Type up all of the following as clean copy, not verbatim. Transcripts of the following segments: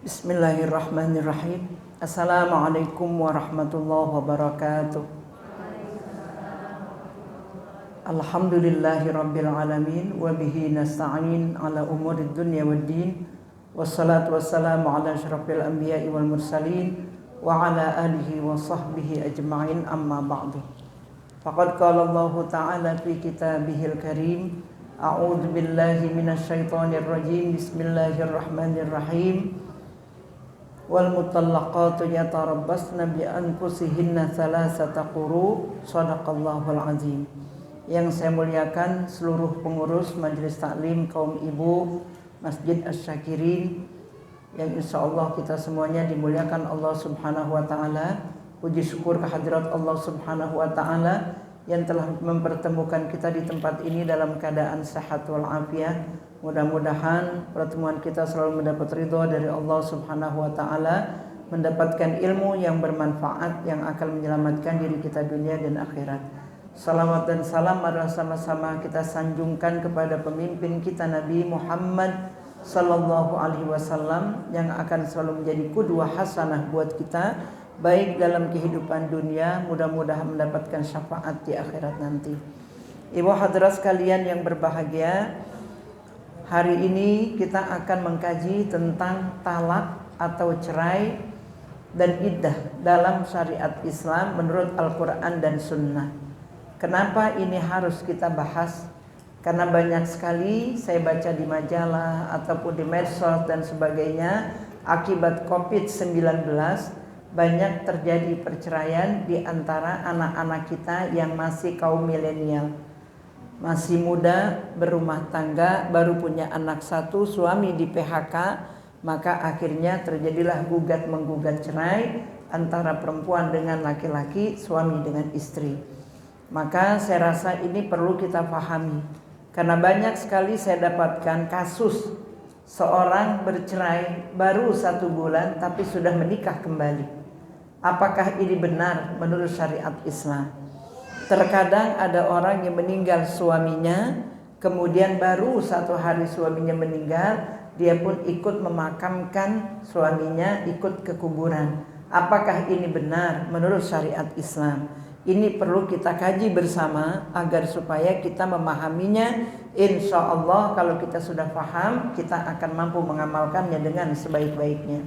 Bismillahirrahmanirrahim. Assalamualaikum warahmatullahi wabarakatuh. Alhamdulillahi rabbil alamin wa bihi nasta'in ala umurid dunya waddin. Wassalatu wassalamu ala asyrafil anbiya'i wal mursalin wa ala alihi wa sahbihi ajma'in, amma ba'du. Faqad qala Allah ta'ala fi kitabihil karim, a'udzu billahi minasyaitonir rajim. Bismillahirrahmanirrahim. Wal mutallaqatu yatarabbasna bi anfusihinna thalathata quru. Shadaqallahul azim. Yang saya muliakan seluruh pengurus Majelis Taklim kaum ibu Masjid Asy-Syakirin, yang insyaallah kita semuanya dimuliakan Allah Subhanahu wa taala. Puji syukur kehadirat Allah Subhanahu wa taala yang telah mempertemukan kita di tempat ini dalam keadaan sehat wal afiat. Mudah-mudahan pertemuan kita selalu mendapat ridho dari Allah Subhanahu wa taala, mendapatkan ilmu yang bermanfaat yang akan menyelamatkan diri kita dunia dan akhirat. Salawat dan salam adalah sama-sama kita sanjungkan kepada pemimpin kita Nabi Muhammad sallallahu alaihi wasallam, yang akan selalu menjadi qudwah hasanah buat kita baik dalam kehidupan dunia, mudah-mudahan mendapatkan syafaat di akhirat nanti. Ibu hadirat sekalian yang berbahagia, hari ini kita akan mengkaji tentang talak atau cerai dan iddah dalam syariat Islam menurut Al-Quran dan Sunnah. Kenapa ini harus kita bahas? Karena banyak sekali saya baca di majalah ataupun di medsos dan sebagainya, akibat COVID-19 banyak terjadi perceraian di antara anak-anak kita yang masih kaum milenial. Masih muda, berumah tangga, baru punya anak satu, suami di PHK, maka akhirnya terjadilah gugat-menggugat cerai antara perempuan dengan laki-laki, suami dengan istri. Maka saya rasa ini perlu kita pahami, karena banyak sekali saya dapatkan kasus seorang bercerai baru 1 bulan tapi sudah menikah kembali. Apakah ini benar menurut syariat Islam? Terkadang ada orang yang meninggal suaminya, kemudian baru 1 hari suaminya meninggal, dia pun ikut memakamkan suaminya, ikut ke kuburan. Apakah ini benar menurut syariat Islam? Ini perlu kita kaji bersama agar supaya kita memahaminya. Insya Allah kalau kita sudah paham, kita akan mampu mengamalkannya dengan sebaik-baiknya.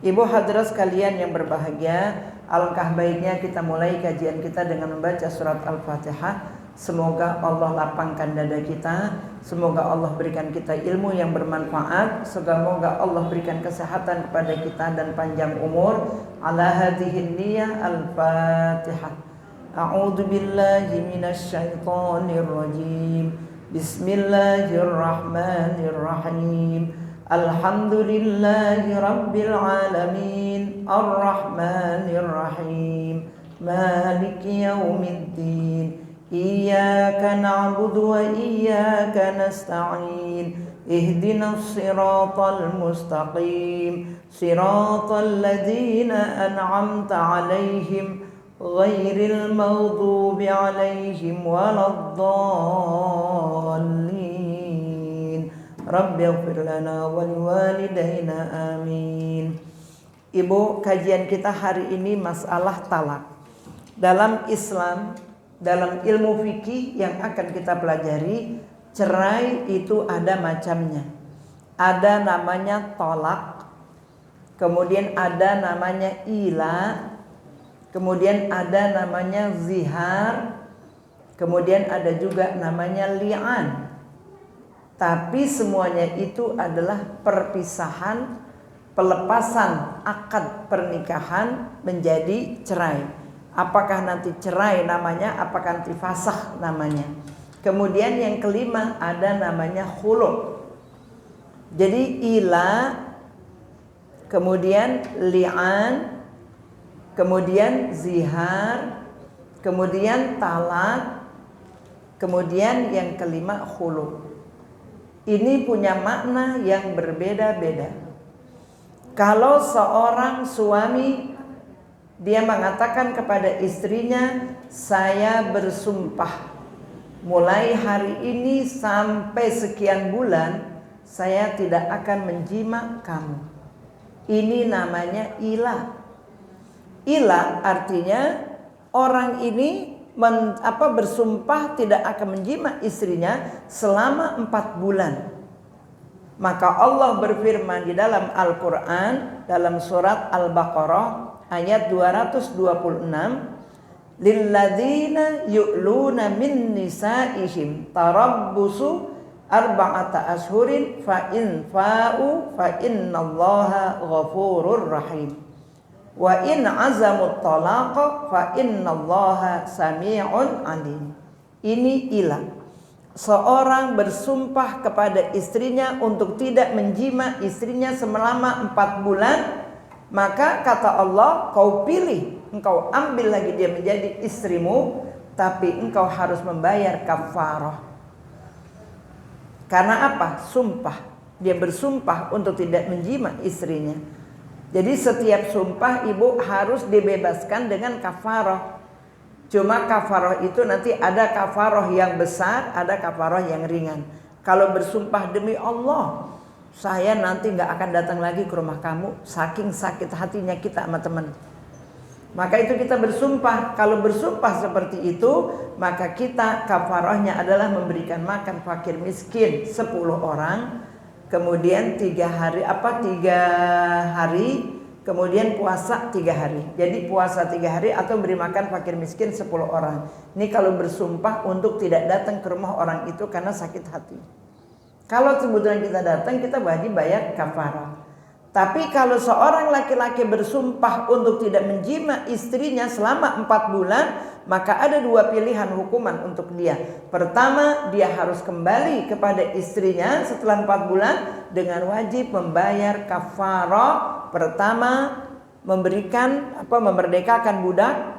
Ibu hadirat sekalian yang berbahagia, alangkah baiknya kita mulai kajian kita dengan membaca surat Al-Fatihah. Semoga Allah lapangkan dada kita, semoga Allah berikan kita ilmu yang bermanfaat, semoga Allah berikan kesehatan kepada kita dan panjang umur. Ala hadhihi niyyah Al-Fatihah. A'udzu billahi minasy syaithanir rajim. Bismillahirrahmanirrahim. Alhamdulillahi rabbil alamin. Arrahmanir rahim. Maliki yaumiddin. Iyyaka na'budu wa iyyaka nasta'in. Ihdinas siratal mustaqim. Siratal ladzina an'amta 'alaihim ghairil maghdubi 'alaihim waladdallin. Rabbighfir lana wa liwalidayna amin. Ibu, kajian kita hari ini masalah talak. Dalam Islam, dalam ilmu fikih yang akan kita pelajari, cerai itu ada macamnya. Ada namanya tolak, kemudian ada namanya ila, kemudian ada namanya zihar, kemudian ada juga namanya li'an. Tapi semuanya itu adalah perpisahan, pelepasan akad pernikahan menjadi cerai. Apakah nanti cerai namanya, apakah nanti fasakh namanya. Kemudian yang kelima ada namanya khulu'. Jadi ila, kemudian li'an, kemudian zihar, kemudian talak, kemudian yang kelima khulu'. Ini punya makna yang berbeda-beda. Kalau seorang suami dia mengatakan kepada istrinya, saya bersumpah mulai hari ini sampai sekian bulan saya tidak akan menjima kamu. Ini namanya ila. Ila artinya orang ini bersumpah tidak akan menjima istrinya selama 4 bulan. Maka Allah berfirman di dalam Al-Quran dalam surat Al-Baqarah ayat 226, lilladzina yu'luna min nisa'ihim tarabbusu arba'ata ashhurin fa in fa'u fa innallaha ghafurur rahim. Wa in azamut talaqa fa innallaha sami'un alim. Ini ilah. Seorang bersumpah kepada istrinya untuk tidak menjima istrinya selama 4 bulan, maka kata Allah, kau pilih, engkau ambil lagi dia menjadi istrimu, tapi engkau harus membayar kafarah. Karena apa? Sumpah. Dia bersumpah untuk tidak menjima istrinya. Jadi setiap sumpah ibu harus dibebaskan dengan kafarah. Cuma kafarah itu nanti ada kafarah yang besar, ada kafarah yang ringan. Kalau bersumpah demi Allah, saya nanti gak akan datang lagi ke rumah kamu, saking sakit hatinya kita sama teman, maka itu kita bersumpah. Kalau bersumpah seperti itu, maka kita kafarahnya adalah memberikan makan fakir miskin 10 orang. Kemudian 3 hari, kemudian puasa 3 hari. Jadi puasa 3 hari atau beri makan fakir miskin 10 orang. Ini kalau bersumpah untuk tidak datang ke rumah orang itu karena sakit hati. Kalau kebetulan kita datang, kita wajib bayar kafarah. Tapi kalau seorang laki-laki bersumpah untuk tidak menjima istrinya selama 4 bulan, maka ada 2 pilihan hukuman untuk dia. Pertama, dia harus kembali kepada istrinya setelah 4 bulan dengan wajib membayar kafarah. Pertama, memerdekakan budak.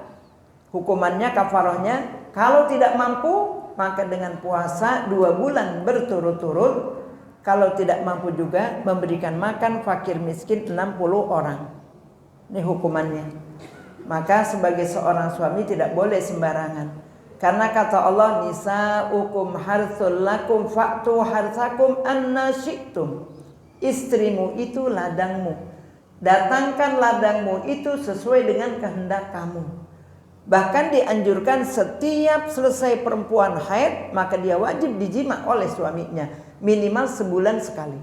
Hukumannya kafarahnya, kalau tidak mampu maka dengan puasa 2 bulan berturut-turut. Kalau tidak mampu juga memberikan makan fakir miskin 60 orang. Ini hukumannya. Maka sebagai seorang suami tidak boleh sembarangan. Karena kata Allah, nisa'ukum harthul lakum fa'tu harthakum anna syi'tum. Istrimu itu ladangmu. Datangkan ladangmu itu sesuai dengan kehendak kamu. Bahkan dianjurkan setiap selesai perempuan haid, maka dia wajib dijima oleh suaminya. Minimal sebulan sekali.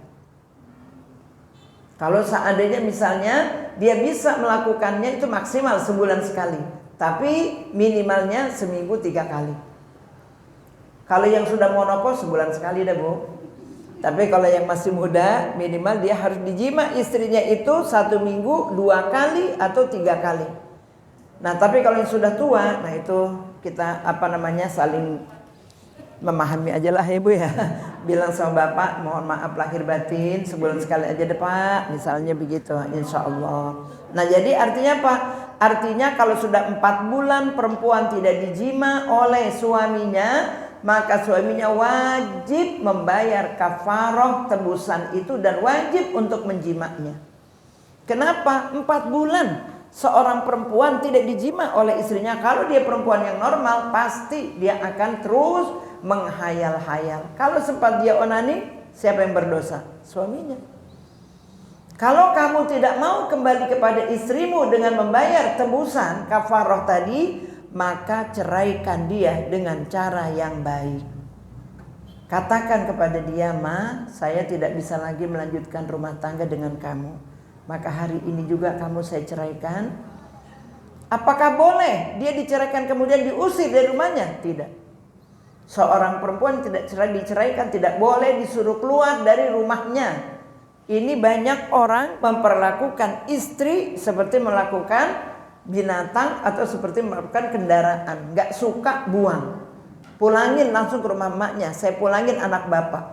Kalau seandainya misalnya dia bisa melakukannya itu maksimal sebulan sekali, tapi minimalnya seminggu 3 kali. Kalau yang sudah monopos sebulan sekali dah Bu. Tapi kalau yang masih muda, minimal dia harus dijima istrinya itu 1 minggu 2 kali atau 3 kali. Nah tapi kalau yang sudah tua, nah itu kita saling memahami aja lah ya Bu ya. Bilang sama bapak, mohon maaf lahir batin, sebulan sekali aja deh Pak, misalnya begitu, insya Allah. Nah jadi artinya apa? Artinya kalau sudah 4 bulan perempuan tidak dijima oleh suaminya, maka suaminya wajib membayar kafarah tebusan itu dan wajib untuk menjimanya. Kenapa? 4 bulan seorang perempuan tidak dijima oleh istrinya. Kalau dia perempuan yang normal, pasti dia akan terus menghayal-hayal. Kalau sempat dia onani, siapa yang berdosa? Suaminya. Kalau kamu tidak mau kembali kepada istrimu dengan membayar tebusan kafarah tadi, maka ceraikan dia dengan cara yang baik. Katakan kepada dia, "Ma, saya tidak bisa lagi melanjutkan rumah tangga dengan kamu. Maka hari ini juga kamu saya ceraikan." Apakah boleh dia diceraikan kemudian diusir dari rumahnya? Tidak. Seorang perempuan tidak diceraikan tidak boleh disuruh keluar dari rumahnya. Ini banyak orang memperlakukan istri seperti melakukan binatang atau seperti melakukan kendaraan. Gak suka buang, pulangin langsung ke rumah emaknya. Saya pulangin anak bapak.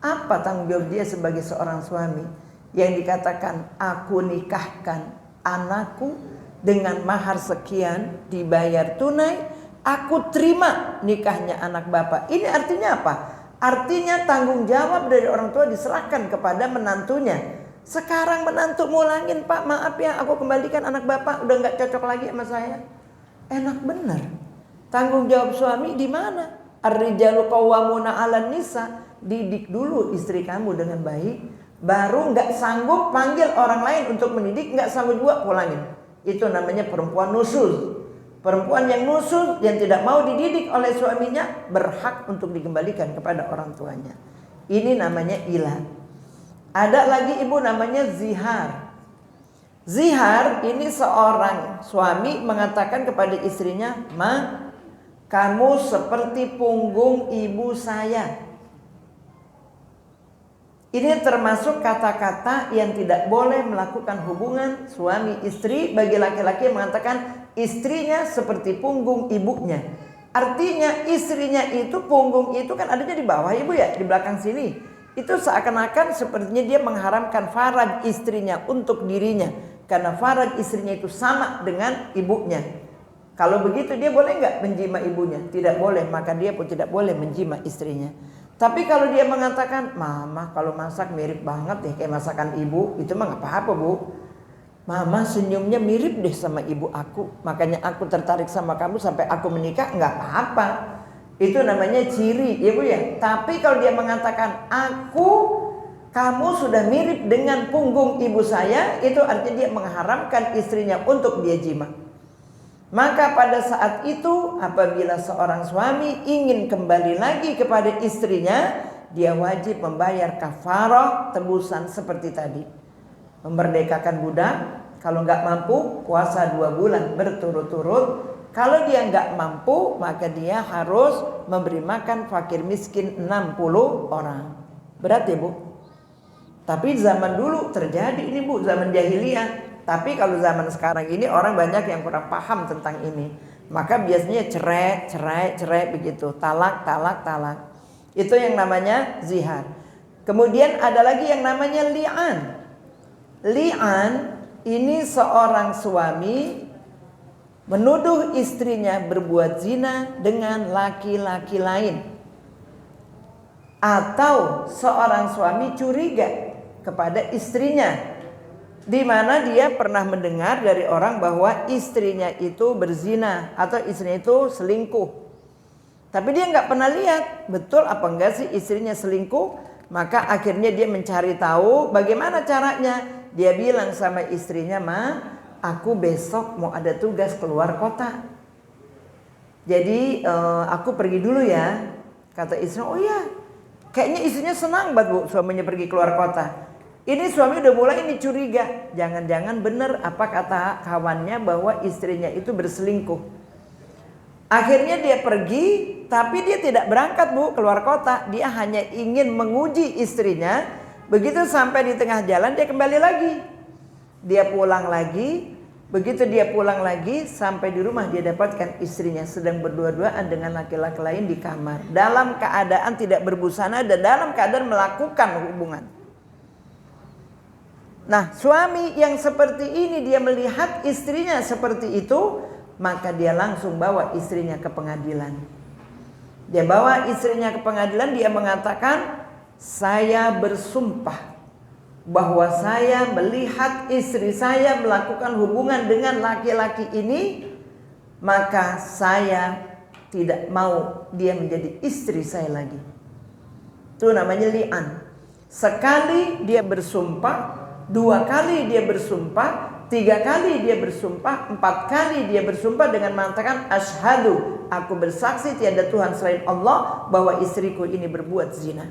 Apa tanggung jawab dia sebagai seorang suami yang dikatakan aku nikahkan anakku dengan mahar sekian dibayar tunai, aku terima nikahnya anak bapak. Ini artinya apa? Artinya tanggung jawab dari orang tua diserahkan kepada menantunya. Sekarang menantu mulangin, "Pak maaf ya, aku kembalikan anak bapak, udah gak cocok lagi sama saya." Enak bener. Tanggung jawab suami di mana? Ar-rijalu qawwamuna 'alan nisa. Didik dulu istri kamu dengan baik. baru nggak sanggup panggil orang lain untuk mendidik, nggak sanggup juga pulangin. Itu namanya perempuan nusyuz. Perempuan yang nusyuz, yang tidak mau dididik oleh suaminya, berhak untuk dikembalikan kepada orang tuanya. Ini namanya ilah. Ada lagi ibu namanya zihar. Zihar ini seorang suami mengatakan kepada istrinya, "Ma, kamu seperti punggung ibu saya." Ini termasuk kata-kata yang tidak boleh melakukan hubungan suami istri bagi laki-laki yang mengatakan istrinya seperti punggung ibunya. Artinya istrinya itu, punggung itu kan adanya di bawah ibu ya, di belakang sini. Itu seakan-akan sepertinya dia mengharamkan faraj istrinya untuk dirinya. Karena faraj istrinya itu sama dengan ibunya. Kalau begitu dia boleh nggak menjima ibunya? Tidak boleh, maka dia pun tidak boleh menjima istrinya. Tapi kalau dia mengatakan, "Mama kalau masak mirip banget deh kayak masakan ibu," itu mah nggak apa-apa bu. "Mama senyumnya mirip deh sama ibu aku, makanya aku tertarik sama kamu sampai aku menikah," nggak apa-apa. Itu namanya ciri ya bu ya. Tapi kalau dia mengatakan, "Kamu sudah mirip dengan punggung ibu saya," itu artinya dia mengharamkan istrinya untuk dia jima. Maka pada saat itu apabila seorang suami ingin kembali lagi kepada istrinya, dia wajib membayar kafarah tebusan seperti tadi. Memerdekakan budak, kalau nggak mampu puasa 2 bulan berturut-turut. Kalau dia nggak mampu maka dia harus memberi makan fakir miskin 60 orang. Berat ya bu? Tapi zaman dulu terjadi ini bu, zaman jahiliyah. Tapi kalau zaman sekarang ini orang banyak yang kurang paham tentang ini. Maka biasanya cerai begitu. Talak. Itu yang namanya zihar. Kemudian ada lagi yang namanya li'an. Li'an ini seorang suami menuduh istrinya berbuat zina dengan laki-laki lain. Atau seorang suami curiga kepada istrinya, di mana dia pernah mendengar dari orang bahwa istrinya itu berzina atau istrinya itu selingkuh. Tapi dia nggak pernah lihat betul apa enggak sih istrinya selingkuh. Maka akhirnya dia mencari tahu bagaimana caranya. Dia bilang sama istrinya, "Ma, aku besok mau ada tugas keluar kota. Jadi aku pergi dulu ya." Kata istrinya, "Oh iya." Kayaknya istrinya senang banget bu suaminya pergi keluar kota. Ini suami udah mulai ini curiga. Jangan-jangan benar apa kata kawannya bahwa istrinya itu berselingkuh. Akhirnya dia pergi, tapi dia tidak berangkat bu keluar kota. Dia hanya ingin menguji istrinya. Begitu sampai di tengah jalan dia kembali lagi. Dia pulang lagi. Begitu dia pulang lagi, sampai di rumah dia dapatkan istrinya sedang berdua-duaan dengan laki-laki lain di kamar. Dalam keadaan tidak berbusana dan dalam keadaan melakukan hubungan. Nah, suami yang seperti ini dia melihat istrinya seperti itu, maka dia langsung bawa istrinya ke pengadilan. Dia bawa istrinya ke pengadilan, dia mengatakan, "Saya bersumpah bahwa saya melihat istri saya melakukan hubungan dengan laki-laki ini, maka saya tidak mau dia menjadi istri saya lagi." Itu namanya li'an. Sekali dia bersumpah, 2 kali dia bersumpah, 3 kali dia bersumpah, 4 kali dia bersumpah dengan mengatakan, "Asyhadu, aku bersaksi tiada Tuhan selain Allah bahwa istriku ini berbuat zina."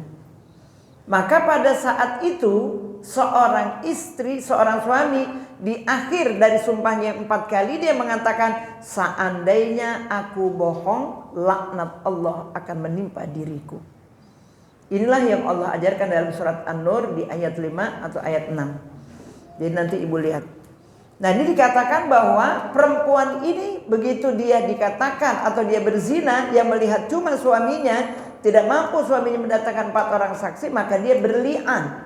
Maka pada saat itu seorang istri, seorang suami di akhir dari sumpahnya 4 kali dia mengatakan, "Seandainya aku bohong, laknat Allah akan menimpa diriku." Inilah yang Allah ajarkan dalam surat An-Nur di ayat 5 atau ayat 6. Jadi nanti ibu lihat. Nah, ini dikatakan bahwa perempuan ini begitu dia dikatakan atau dia berzina, yang melihat cuma suaminya, tidak mampu suaminya mendatangkan 4 orang saksi, maka dia berli'an,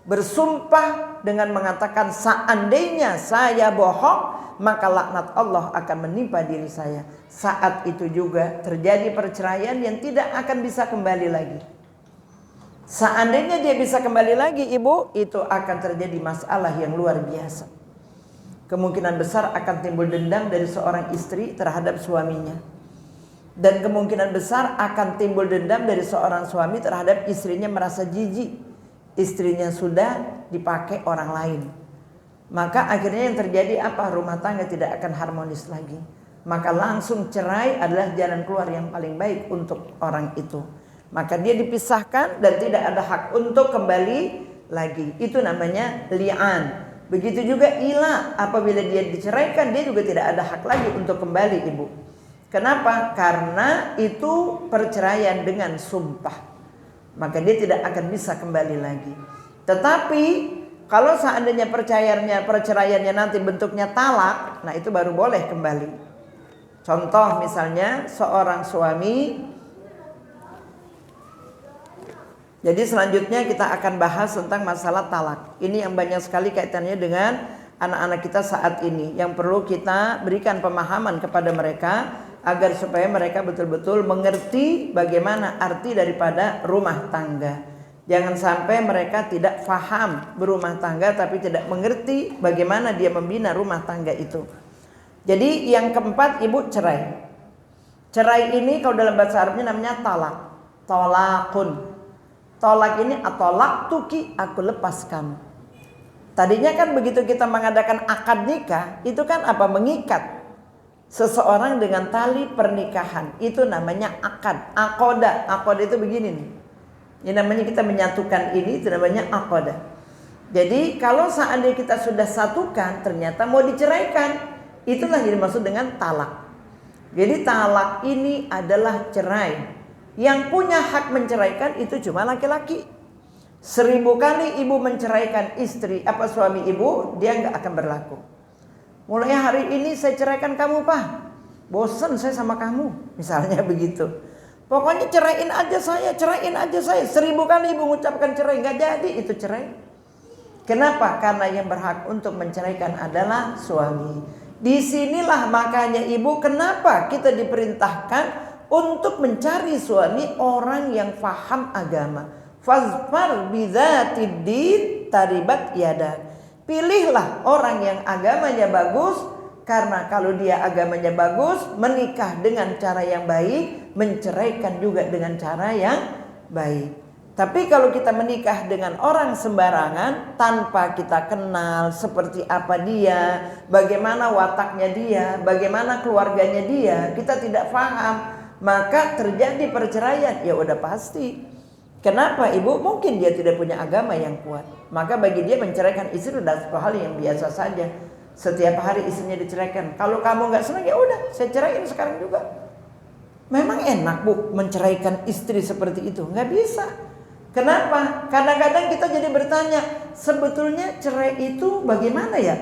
bersumpah dengan mengatakan, "Seandainya saya bohong, maka laknat Allah akan menimpa diri saya." Saat itu juga terjadi perceraian yang tidak akan bisa kembali lagi. Seandainya dia bisa kembali lagi ibu, itu akan terjadi masalah yang luar biasa. Kemungkinan besar akan timbul dendam dari seorang istri terhadap suaminya. Dan kemungkinan besar akan timbul dendam dari seorang suami terhadap istrinya merasa jijik. istrinya sudah dipakai orang lain. Maka akhirnya yang terjadi apa? Rumah tangga tidak akan harmonis lagi. Maka langsung cerai adalah jalan keluar yang paling baik untuk orang itu. Maka dia dipisahkan dan tidak ada hak untuk kembali lagi. Itu namanya li'an. Begitu juga ila, apabila dia diceraikan dia juga tidak ada hak lagi untuk kembali, ibu. Kenapa? Karena itu perceraian dengan sumpah. Maka dia tidak akan bisa kembali lagi. Tetapi kalau seandainya perceraiannya nanti bentuknya talak, nah itu baru boleh kembali. Contoh misalnya seorang suami. Jadi selanjutnya kita akan bahas tentang masalah talak. Ini yang banyak sekali kaitannya dengan anak-anak kita saat ini, yang perlu kita berikan pemahaman kepada mereka agar supaya mereka betul-betul mengerti bagaimana arti daripada rumah tangga. Jangan sampai mereka tidak faham berumah tangga tapi tidak mengerti bagaimana dia membina rumah tangga itu. Jadi yang keempat, ibu, cerai. Cerai ini kalau dalam bahasa Arabnya namanya talak. Tolakun. Tolak ini atolak tuki, aku lepas kamu. Tadinya kan begitu kita mengadakan akad nikah, itu kan apa? Mengikat seseorang dengan tali pernikahan. Itu namanya akad. Akoda. Akoda itu begini nih. Ini namanya kita menyatukan ini, itu namanya akoda. Jadi kalau seandainya kita sudah satukan ternyata mau diceraikan, itulah yang dimaksud dengan talak. Jadi talak ini adalah cerai. Yang punya hak menceraikan itu cuma laki-laki. 1000 kali ibu menceraikan suami ibu, dia nggak akan berlaku. Mulai hari ini saya ceraikan kamu, Pak. Bosan saya sama kamu, misalnya begitu. Pokoknya ceraiin aja saya. 1000 kali ibu mengucapkan cerai, nggak jadi itu cerai. Kenapa? Karena yang berhak untuk menceraikan adalah suami. Disinilah makanya ibu, kenapa kita diperintahkan untuk mencari suami orang yang faham agama. Fazfar bidzatid din taribat yadak. Pilihlah orang yang agamanya bagus, karena kalau dia agamanya bagus, menikah dengan cara yang baik, menceraikan juga dengan cara yang baik. Tapi kalau kita menikah dengan orang sembarangan, tanpa kita kenal seperti apa dia, bagaimana wataknya dia, bagaimana keluarganya dia, kita tidak paham, maka terjadi perceraian. Ya udah pasti. Kenapa, ibu? Mungkin dia tidak punya agama yang kuat. Maka bagi dia menceraikan istri sudah hal yang biasa saja. Setiap hari istrinya diceraikan. Kalau kamu nggak senang, ya udah, saya ceraiin sekarang juga. Memang enak, bu, menceraikan istri seperti itu? Nggak bisa. Kenapa? Kadang-kadang kita jadi bertanya, sebetulnya cerai itu bagaimana ya?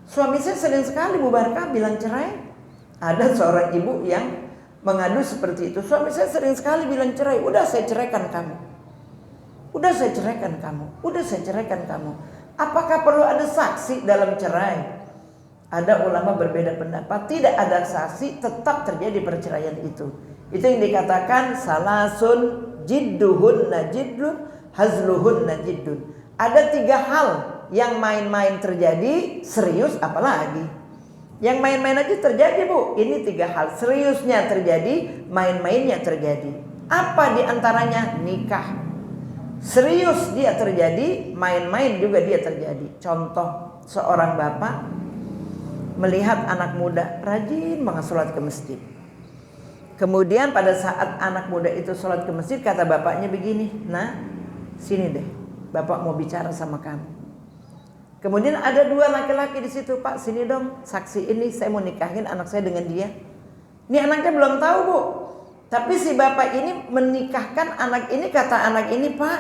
Suami saya sering sekali, Bu Barkah, bilang cerai. Ada seorang ibu yang mengadu seperti itu. Suami saya sering sekali bilang cerai. Udah saya ceraikan kamu. Udah saya ceraikan kamu. Udah saya ceraikan kamu. Apakah perlu ada saksi dalam cerai? Ada ulama berbeda pendapat. Tidak ada saksi, tetap terjadi perceraian itu. Itu yang dikatakan salasun jidduhunna jiddun hazluhunna jiddun. Ada 3 hal yang main-main terjadi, serius apalagi. Yang main-main aja terjadi, bu. Ini 3 hal. Seriusnya terjadi, main-mainnya terjadi. Apa diantaranya? Nikah. Serius dia terjadi, main-main juga dia terjadi. Contoh, seorang bapak melihat anak muda rajin banget sholat ke masjid. Kemudian pada saat anak muda itu sholat ke masjid, kata bapaknya begini, nah sini deh, bapak mau bicara sama kamu. Kemudian ada 2 laki-laki di situ, Pak sini dong, saksi ini saya mau nikahin anak saya dengan dia. Ini anaknya belum tahu, bu. Tapi si bapak ini menikahkan anak ini, kata anak ini, Pak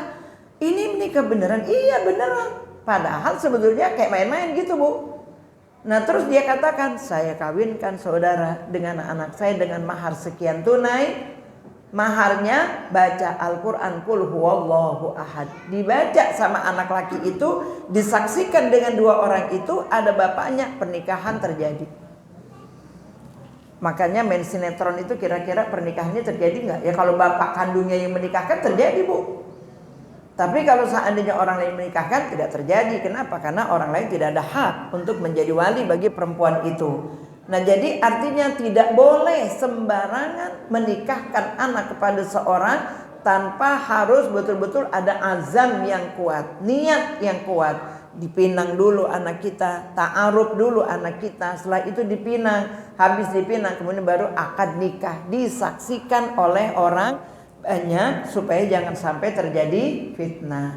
ini menikah beneran? Iya beneran. Padahal sebetulnya kayak main-main gitu, bu. Nah terus dia katakan, saya kawinkan saudara dengan anak saya dengan mahar sekian tunai. Maharnya baca Al-Quran Qul huwallahu ahad. Dibaca sama anak laki itu, disaksikan dengan 2 orang itu, ada bapaknya, pernikahan terjadi. Makanya main sinetron itu kira-kira pernikahannya terjadi nggak? Ya kalau bapak kandungnya yang menikahkan terjadi, bu. Tapi kalau seandainya orang lain menikahkan tidak terjadi. Kenapa? Karena orang lain tidak ada hak untuk menjadi wali bagi perempuan itu. Nah jadi artinya tidak boleh sembarangan menikahkan anak kepada seorang tanpa harus betul-betul ada azam yang kuat, niat yang kuat. Dipinang dulu anak kita, ta'aruf dulu anak kita, setelah itu dipinang, habis dipinang kemudian baru akad nikah, disaksikan oleh orang banyak supaya jangan sampai terjadi fitnah.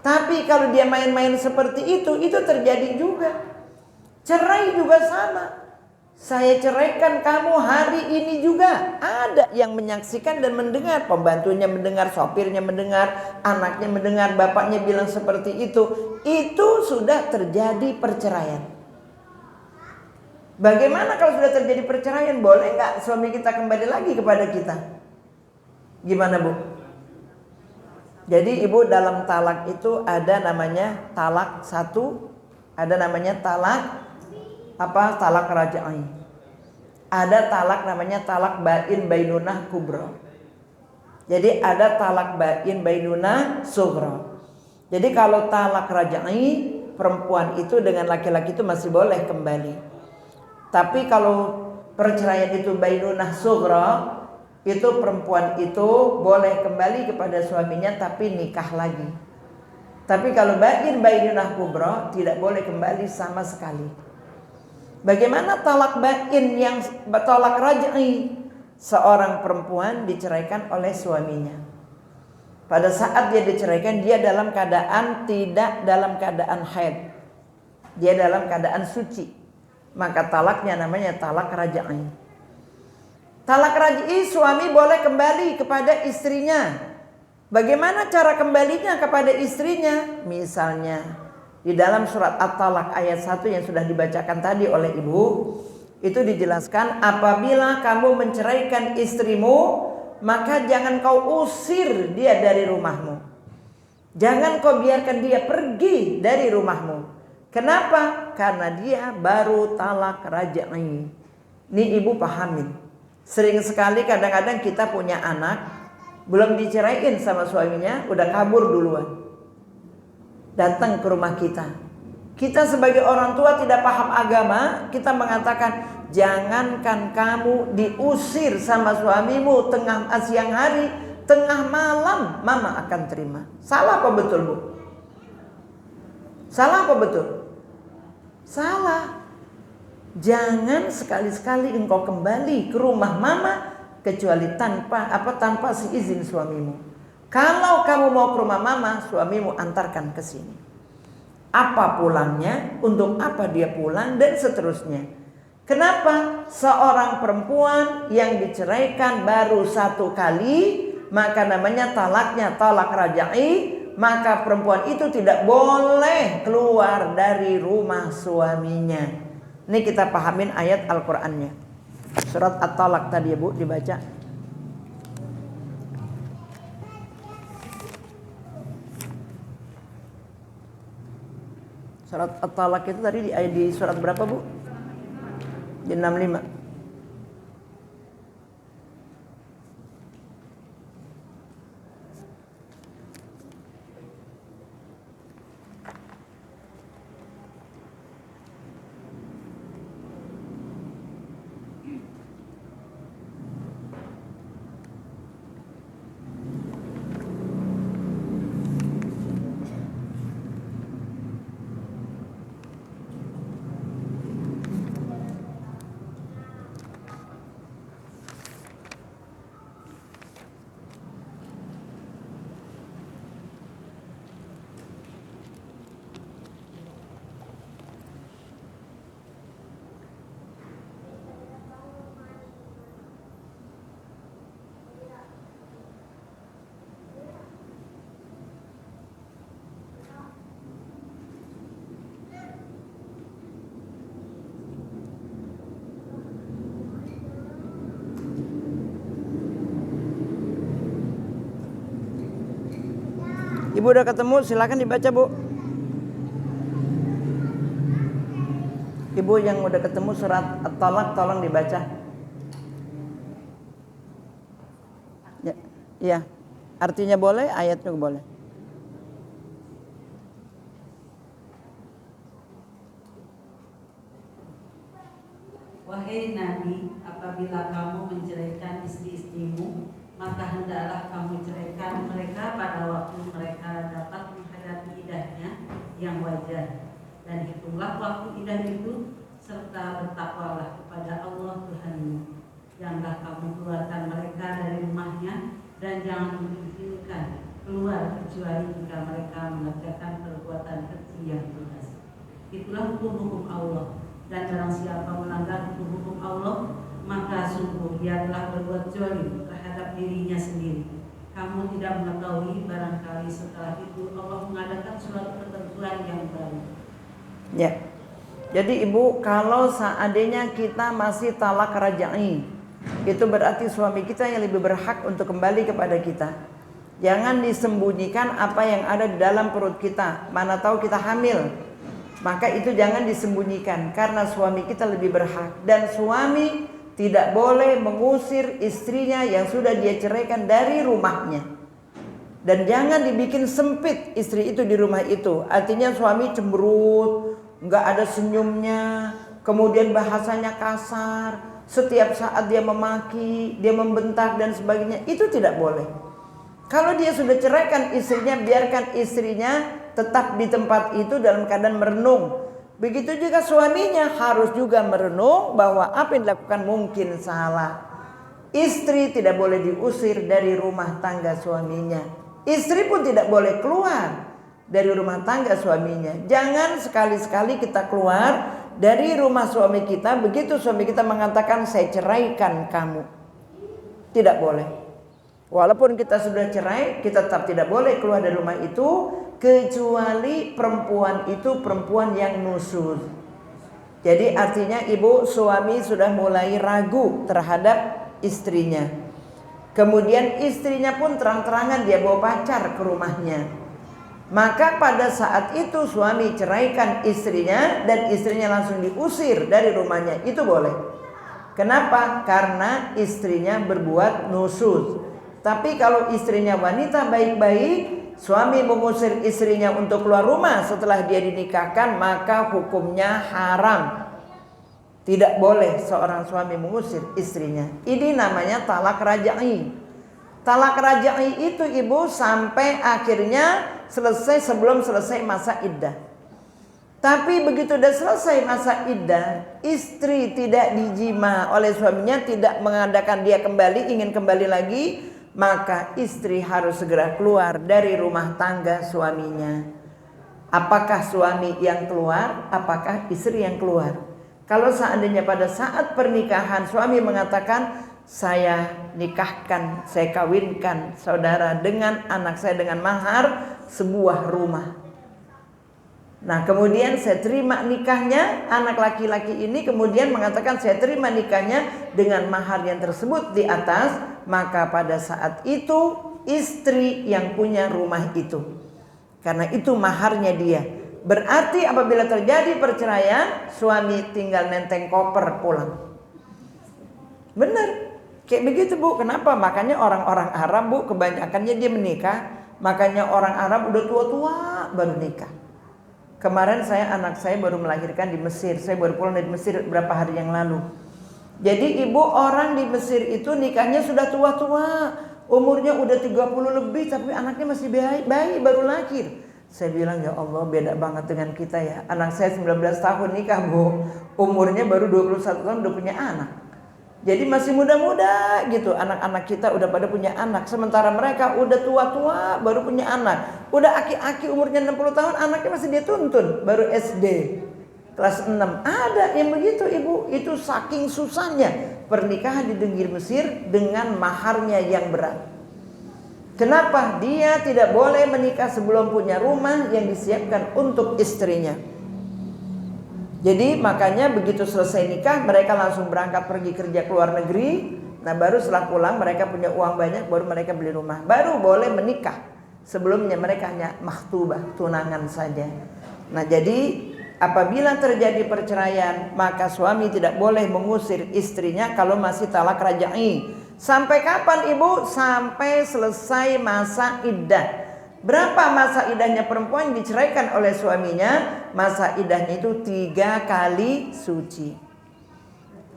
Tapi kalau dia main-main seperti itu terjadi juga. Cerai juga sama. Saya ceraikan kamu hari ini juga. Ada yang menyaksikan dan mendengar. Pembantunya mendengar, sopirnya mendengar, anaknya mendengar, bapaknya bilang seperti itu. Itu sudah terjadi perceraian. Bagaimana kalau sudah terjadi perceraian? Boleh nggak suami kita kembali lagi kepada kita? Gimana Bu? Jadi ibu, dalam talak itu ada namanya talak satu, ada namanya talak talak raj'i. Ada talak namanya talak bain bainunah kubra. Jadi ada talak bain bainunah sughra. Jadi kalau talak raj'i, perempuan itu dengan laki-laki itu masih boleh kembali. Tapi kalau perceraian itu bainunah sughra, itu perempuan itu boleh kembali kepada suaminya tapi nikah lagi. Tapi kalau bain bainunah kubra tidak boleh kembali sama sekali. Bagaimana talak bain yang talak raj'i? Seorang perempuan diceraikan oleh suaminya. Pada saat dia diceraikan, dia dalam keadaan tidak dalam keadaan haid. Dia dalam keadaan suci. Maka talaknya namanya talak raj'i. Talak raj'i, suami boleh kembali kepada istrinya. Bagaimana cara kembalinya kepada istrinya? Misalnya di dalam surat At-Talaq ayat 1 yang sudah dibacakan tadi oleh ibu, itu dijelaskan, apabila kamu menceraikan istrimu, maka jangan kau usir dia dari rumahmu. Jangan kau biarkan dia pergi dari rumahmu. Kenapa? Karena dia baru talak raj'i. Ini ibu pahamin. Sering sekali kadang-kadang kita punya anak, belum diceraiin sama suaminya, udah kabur duluan. Datang ke rumah kita. Kita sebagai orang tua tidak paham agama, kita mengatakan, jangankan kamu diusir sama suamimu tengah siang hari, tengah malam mama akan terima. Salah apa betul Bu? Salah apa betul? Salah. Jangan sekali-sekali engkau kembali ke rumah mama kecuali tanpa seizin suamimu. Kalau kamu mau ke rumah mama, suamimu antarkan ke sini. Apa pulangnya? Untuk apa dia pulang? Dan seterusnya. Kenapa? Seorang perempuan yang diceraikan baru satu kali, maka namanya talaknya talak raj'i. Maka perempuan itu tidak boleh keluar dari rumah suaminya. Ini kita pahamin ayat Al-Qur'annya. Surat At-Talaq tadi ya Bu, dibaca. Surat At-Talaq itu tadi di surat berapa Bu? Di 65. Ibu udah ketemu, silakan dibaca Bu. Ibu yang udah ketemu surat At-Talaq tolong dibaca. Ya, ya. Artinya boleh, ayatnya boleh. Wahai Nabi, apabila kamu menceraikan istri-istrimu, maka hendaklah kamu ceraikan mereka pada waktu mereka dapat menghadapi idahnya yang wajar, dan hitunglah waktu idah itu serta bertakwalah kepada Allah Tuhanmu. Janganlah kamu keluarkan mereka dari rumahnya, dan jangan mengizinkan keluar kecuali jika mereka mengerjakan perbuatan keji yang jelas. Itulah hukum-hukum Allah, dan barang siapa melanggar hukum-hukum Allah, maka sungguh dia telah berbuat zalim terhadap dirinya sendiri. Kamu tidak mengetahui barangkali setelah itu Allah mengadakan suatu ketentuan yang baru. Ya. Jadi ibu, kalau seandainya kita masih talak raj'i, itu berarti suami kita yang lebih berhak untuk kembali kepada kita. Jangan disembunyikan apa yang ada di dalam perut kita. Mana tahu kita hamil, maka itu jangan disembunyikan, karena suami kita lebih berhak. Dan suami tidak boleh mengusir istrinya yang sudah dia ceraikan dari rumahnya. Dan jangan dibikin sempit istri itu di rumah itu. Artinya suami cemberut, nggak ada senyumnya, kemudian bahasanya kasar, setiap saat dia memaki, dia membentak dan sebagainya. Itu tidak boleh. Kalau dia sudah ceraikan istrinya, biarkan istrinya tetap di tempat itu dalam keadaan merenung. Begitu juga suaminya harus juga merenung bahwa apa yang dilakukan mungkin salah. Istri tidak boleh diusir dari rumah tangga suaminya. Istri pun tidak boleh keluar dari rumah tangga suaminya. Jangan sekali-sekali kita keluar dari rumah suami kita begitu suami kita mengatakan saya ceraikan kamu. Tidak boleh. Walaupun kita sudah cerai, kita tetap tidak boleh keluar dari rumah itu, kecuali perempuan itu perempuan yang nusuz. Jadi artinya ibu, suami sudah mulai ragu terhadap istrinya. Kemudian istrinya pun terang-terangan dia bawa pacar ke rumahnya. Maka pada saat itu suami ceraikan istrinya dan istrinya langsung diusir dari rumahnya. Itu boleh. Kenapa? Karena istrinya berbuat nusuz. Tapi kalau istrinya wanita baik-baik, suami mengusir istrinya untuk keluar rumah setelah dia dinikahkan, maka hukumnya haram. Tidak boleh seorang suami mengusir istrinya. Ini namanya talak raj'i. Talak raj'i itu ibu sampai akhirnya selesai sebelum selesai masa iddah. Tapi begitu sudah selesai masa iddah, istri tidak dijima oleh suaminya, tidak mengadakan dia kembali, ingin kembali lagi, maka istri harus segera keluar dari rumah tangga suaminya. Apakah suami yang keluar? Apakah istri yang keluar? Kalau seandainya pada saat pernikahan suami mengatakan saya nikahkan, saya kawinkan saudara dengan anak saya dengan mahar sebuah rumah. Nah kemudian saya terima nikahnya, anak laki-laki ini kemudian mengatakan saya terima nikahnya dengan mahar yang tersebut di atas, maka pada saat itu istri yang punya rumah itu, karena itu maharnya dia. Berarti apabila terjadi perceraian, suami tinggal nenteng koper pulang. Benar, kayak begitu bu. Kenapa? Makanya orang-orang Arab bu, kebanyakannya dia menikah. Makanya orang Arab udah tua-tua baru nikah. Kemarin anak saya baru melahirkan di Mesir. Saya baru pulang dari Mesir beberapa hari yang lalu. Jadi ibu orang di Mesir itu nikahnya sudah tua-tua, umurnya udah 30 lebih, tapi anaknya masih bayi baru lahir. Saya bilang ya Allah, beda banget dengan kita ya. Anak saya 19 tahun nikah bu, umurnya baru 21 tahun udah punya anak. Jadi masih muda-muda gitu. Anak-anak kita udah pada punya anak, sementara mereka udah tua-tua baru punya anak. Udah aki-aki umurnya 60 tahun, anaknya masih dia tuntun, baru SD kelas 6. Ada yang begitu ibu. Itu saking susahnya pernikahan di negeri Mesir dengan maharnya yang berat. Kenapa? Dia tidak boleh menikah sebelum punya rumah yang disiapkan untuk istrinya. Jadi makanya begitu selesai nikah mereka langsung berangkat pergi kerja ke luar negeri. Nah baru setelah pulang mereka punya uang banyak, baru mereka beli rumah, baru boleh menikah. Sebelumnya mereka hanya makhtubah, tunangan saja. Nah jadi apabila terjadi perceraian, maka suami tidak boleh mengusir istrinya kalau masih talak raj'i. Sampai kapan ibu? Sampai selesai masa iddah. Berapa masa iddahnya perempuan yang diceraikan oleh suaminya? Masa iddahnya itu 3 kali suci.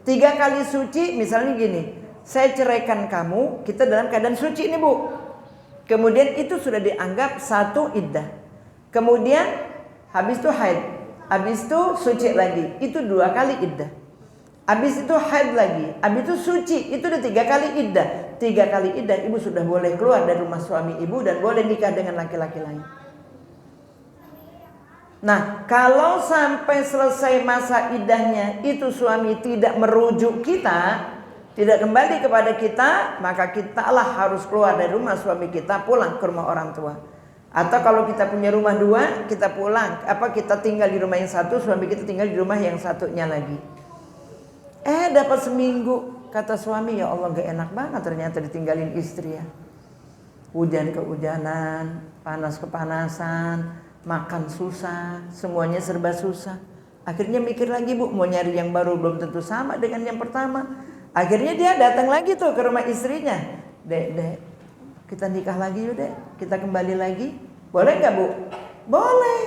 3 kali suci misalnya gini, saya ceraikan kamu, kita dalam keadaan suci ini Bu. Kemudian itu sudah dianggap satu iddah. Kemudian habis itu haid, habis itu suci lagi, itu 2 kali iddah. Habis itu haid lagi, habis itu suci, itu udah 3 kali iddah. 3 kali iddah ibu sudah boleh keluar dari rumah suami ibu dan boleh nikah dengan laki-laki lain. Nah, kalau sampai selesai masa iddahnya itu suami tidak merujuk kita, tidak kembali kepada kita, maka kita lah harus keluar dari rumah suami kita, pulang ke rumah orang tua. Atau kalau kita punya rumah 2, kita pulang, kita tinggal di rumah yang satu, suami kita tinggal di rumah yang satunya lagi. Dapat seminggu, kata suami, ya Allah gak enak banget ternyata ditinggalin istri ya. Hujan kehujanan, panas kepanasan, makan susah, semuanya serba susah. Akhirnya mikir lagi Bu, mau nyari yang baru belum tentu sama dengan yang pertama. Akhirnya dia datang lagi tuh ke rumah istrinya. Dek, kita nikah lagi yuk dek, kita kembali lagi. Boleh gak Bu? Boleh.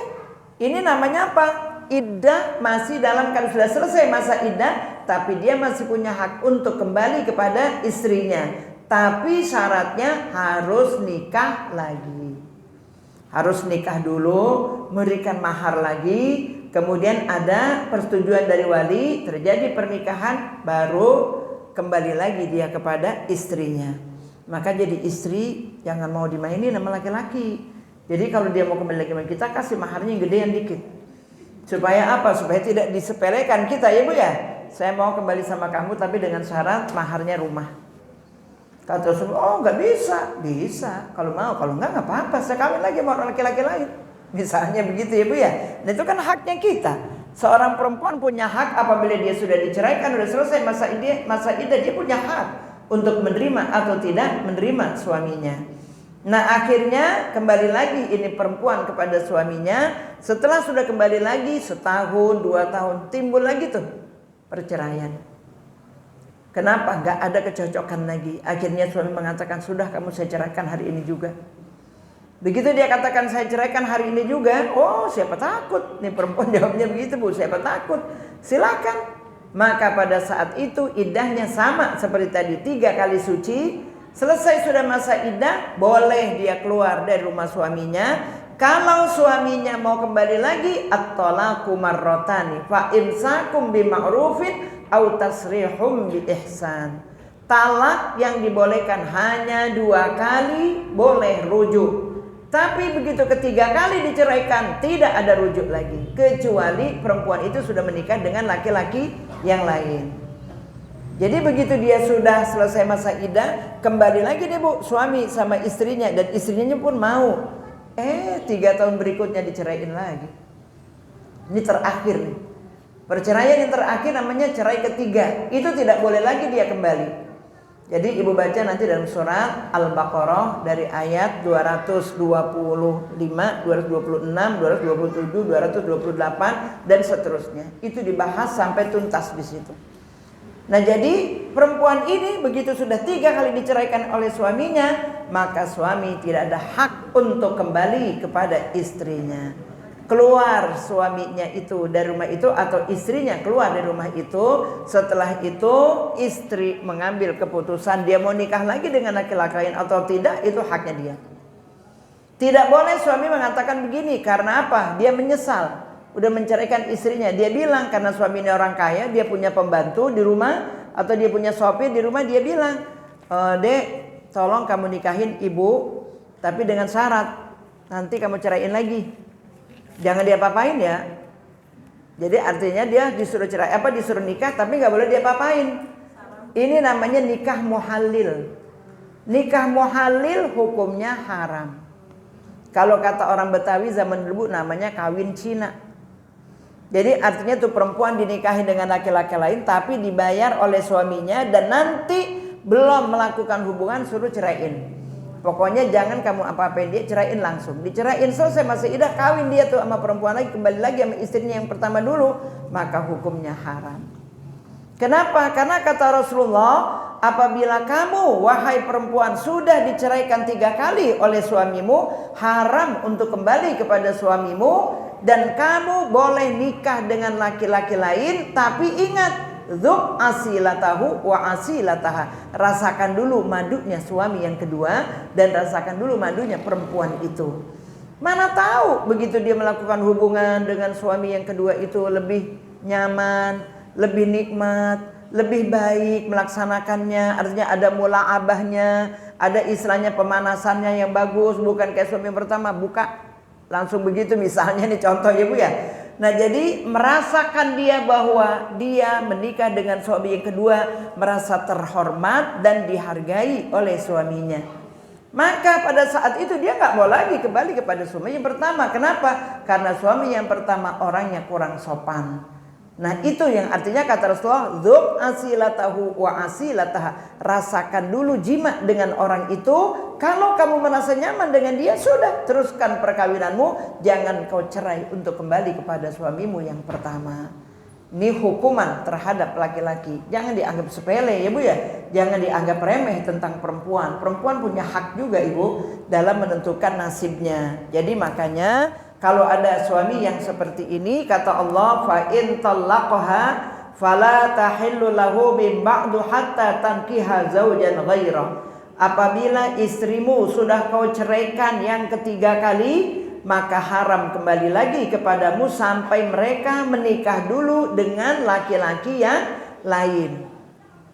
Ini namanya apa? Iddah, masih dalam kalau sudah selesai masa iddah, tapi dia masih punya hak untuk kembali kepada istrinya. Tapi syaratnya harus nikah lagi. Harus nikah dulu, memberikan mahar lagi, kemudian ada persetujuan dari wali, terjadi pernikahan, baru kembali lagi dia kepada istrinya. Maka jadi istri jangan mau dimainin sama laki-laki. Jadi kalau dia mau kembali lagi sama kita, kasih maharnya yang gedean dikit. Supaya apa? Supaya tidak disepelekan kita ya Bu ya. Saya mau kembali sama kamu tapi dengan syarat maharnya rumah. Kata suami, oh nggak bisa. Bisa kalau mau, kalau nggak apa-apa. Saya kawin lagi sama laki-laki lain. Misalnya begitu ya Bu ya. Nah itu kan haknya kita. Seorang perempuan punya hak apabila dia sudah diceraikan, sudah selesai masa iddah, dia punya hak untuk menerima atau tidak menerima suaminya. Nah akhirnya kembali lagi ini perempuan kepada suaminya. Setelah sudah kembali lagi setahun 2 tahun, timbul lagi tuh perceraian. Kenapa? Gak ada kecocokan lagi. Akhirnya suami mengatakan, sudah kamu saya ceraikan hari ini juga. Begitu dia katakan saya ceraikan hari ini juga, oh siapa takut? Nih perempuan jawabnya begitu Bu, siapa takut? Silakan. Maka pada saat itu iddahnya sama seperti tadi, 3 kali suci. Selesai sudah masa iddah, boleh dia keluar dari rumah suaminya. Kalau suaminya mau kembali lagi, at-talaqu marratani fa imsakum bima'rufin aw tasrihum bi ihsan. Talak yang dibolehkan hanya 2 kali, boleh rujuk. Tapi begitu ketiga kali diceraikan, tidak ada rujuk lagi, kecuali perempuan itu sudah menikah dengan laki-laki yang lain. Jadi begitu dia sudah selesai masa iddah, kembali lagi deh Bu, suami sama istrinya, dan istrinya pun mau. 3 tahun berikutnya diceraiin lagi. Ini terakhir nih. Perceraian yang terakhir namanya cerai ketiga. Itu tidak boleh lagi dia kembali. Jadi ibu baca nanti dalam surat Al-Baqarah dari ayat 225, 226, 227, 228 dan seterusnya. Itu dibahas sampai tuntas di situ. Nah jadi perempuan ini begitu sudah 3 kali diceraikan oleh suaminya, maka suami tidak ada hak untuk kembali kepada istrinya. Keluar suaminya itu dari rumah itu atau istrinya keluar dari rumah itu. Setelah itu istri mengambil keputusan dia mau nikah lagi dengan laki-laki lain atau tidak, itu haknya dia. Tidak boleh suami mengatakan begini, karena apa? Dia menyesal udah menceraikan istrinya. Dia bilang karena suaminya orang kaya, dia punya pembantu di rumah atau dia punya sopir di rumah, dia bilang, "Dek, tolong kamu nikahin ibu, tapi dengan syarat nanti kamu ceraiin lagi. Jangan dia apain ya." Jadi artinya dia disuruh disuruh nikah tapi nggak boleh dia apain. Ini namanya nikah muhalil. Nikah muhalil hukumnya haram. Kalau kata orang Betawi zaman dulu namanya kawin Cina. Jadi artinya tuh perempuan dinikahi dengan laki-laki lain tapi dibayar oleh suaminya dan nanti belum melakukan hubungan suruh ceraiin. Pokoknya jangan kamu apa-apain dia, ceraiin langsung. Diceraiin selesai masa iddah, kawin dia tuh sama perempuan lagi, kembali lagi sama istrinya yang pertama dulu, maka hukumnya haram. Kenapa? Karena kata Rasulullah, apabila kamu wahai perempuan sudah diceraikan 3 kali oleh suamimu, haram untuk kembali kepada suamimu. Dan kamu boleh nikah dengan laki-laki lain, tapi ingat dzuk asilatahu wa asilataha. Rasakan dulu madunya suami yang kedua dan rasakan dulu madunya perempuan itu. Mana tahu begitu dia melakukan hubungan dengan suami yang kedua itu lebih nyaman, lebih nikmat, lebih baik melaksanakannya. Artinya ada mula'abahnya, ada istilahnya pemanasannya yang bagus, bukan kayak suami pertama buka langsung begitu misalnya nih contoh ya Bu ya. Nah jadi merasakan dia bahwa dia menikah dengan suami yang kedua, merasa terhormat dan dihargai oleh suaminya. Maka pada saat itu dia nggak mau lagi kembali kepada suami yang pertama. Kenapa? Karena suami yang pertama orangnya kurang sopan. Nah itu yang artinya kata Rasulullah, dzuk asilatahu wa asilataha. Rasakan dulu jima dengan orang itu. Kalau kamu merasa nyaman dengan dia, sudah teruskan perkawinanmu. Jangan kau cerai untuk kembali kepada suamimu yang pertama. Ini hukuman terhadap laki-laki. Jangan dianggap sepele ya Bu ya. Jangan dianggap remeh tentang perempuan. Perempuan punya hak juga Ibu dalam menentukan nasibnya. Jadi makanya kalau ada suami yang seperti ini, kata Allah, fa in talaqaha fala tahillu lahu min ba'du hatta tankiha zaujan ghairah. Apabila istrimu sudah kau ceraikan yang ketiga kali, maka haram kembali lagi kepadamu sampai mereka menikah dulu dengan laki-laki yang lain.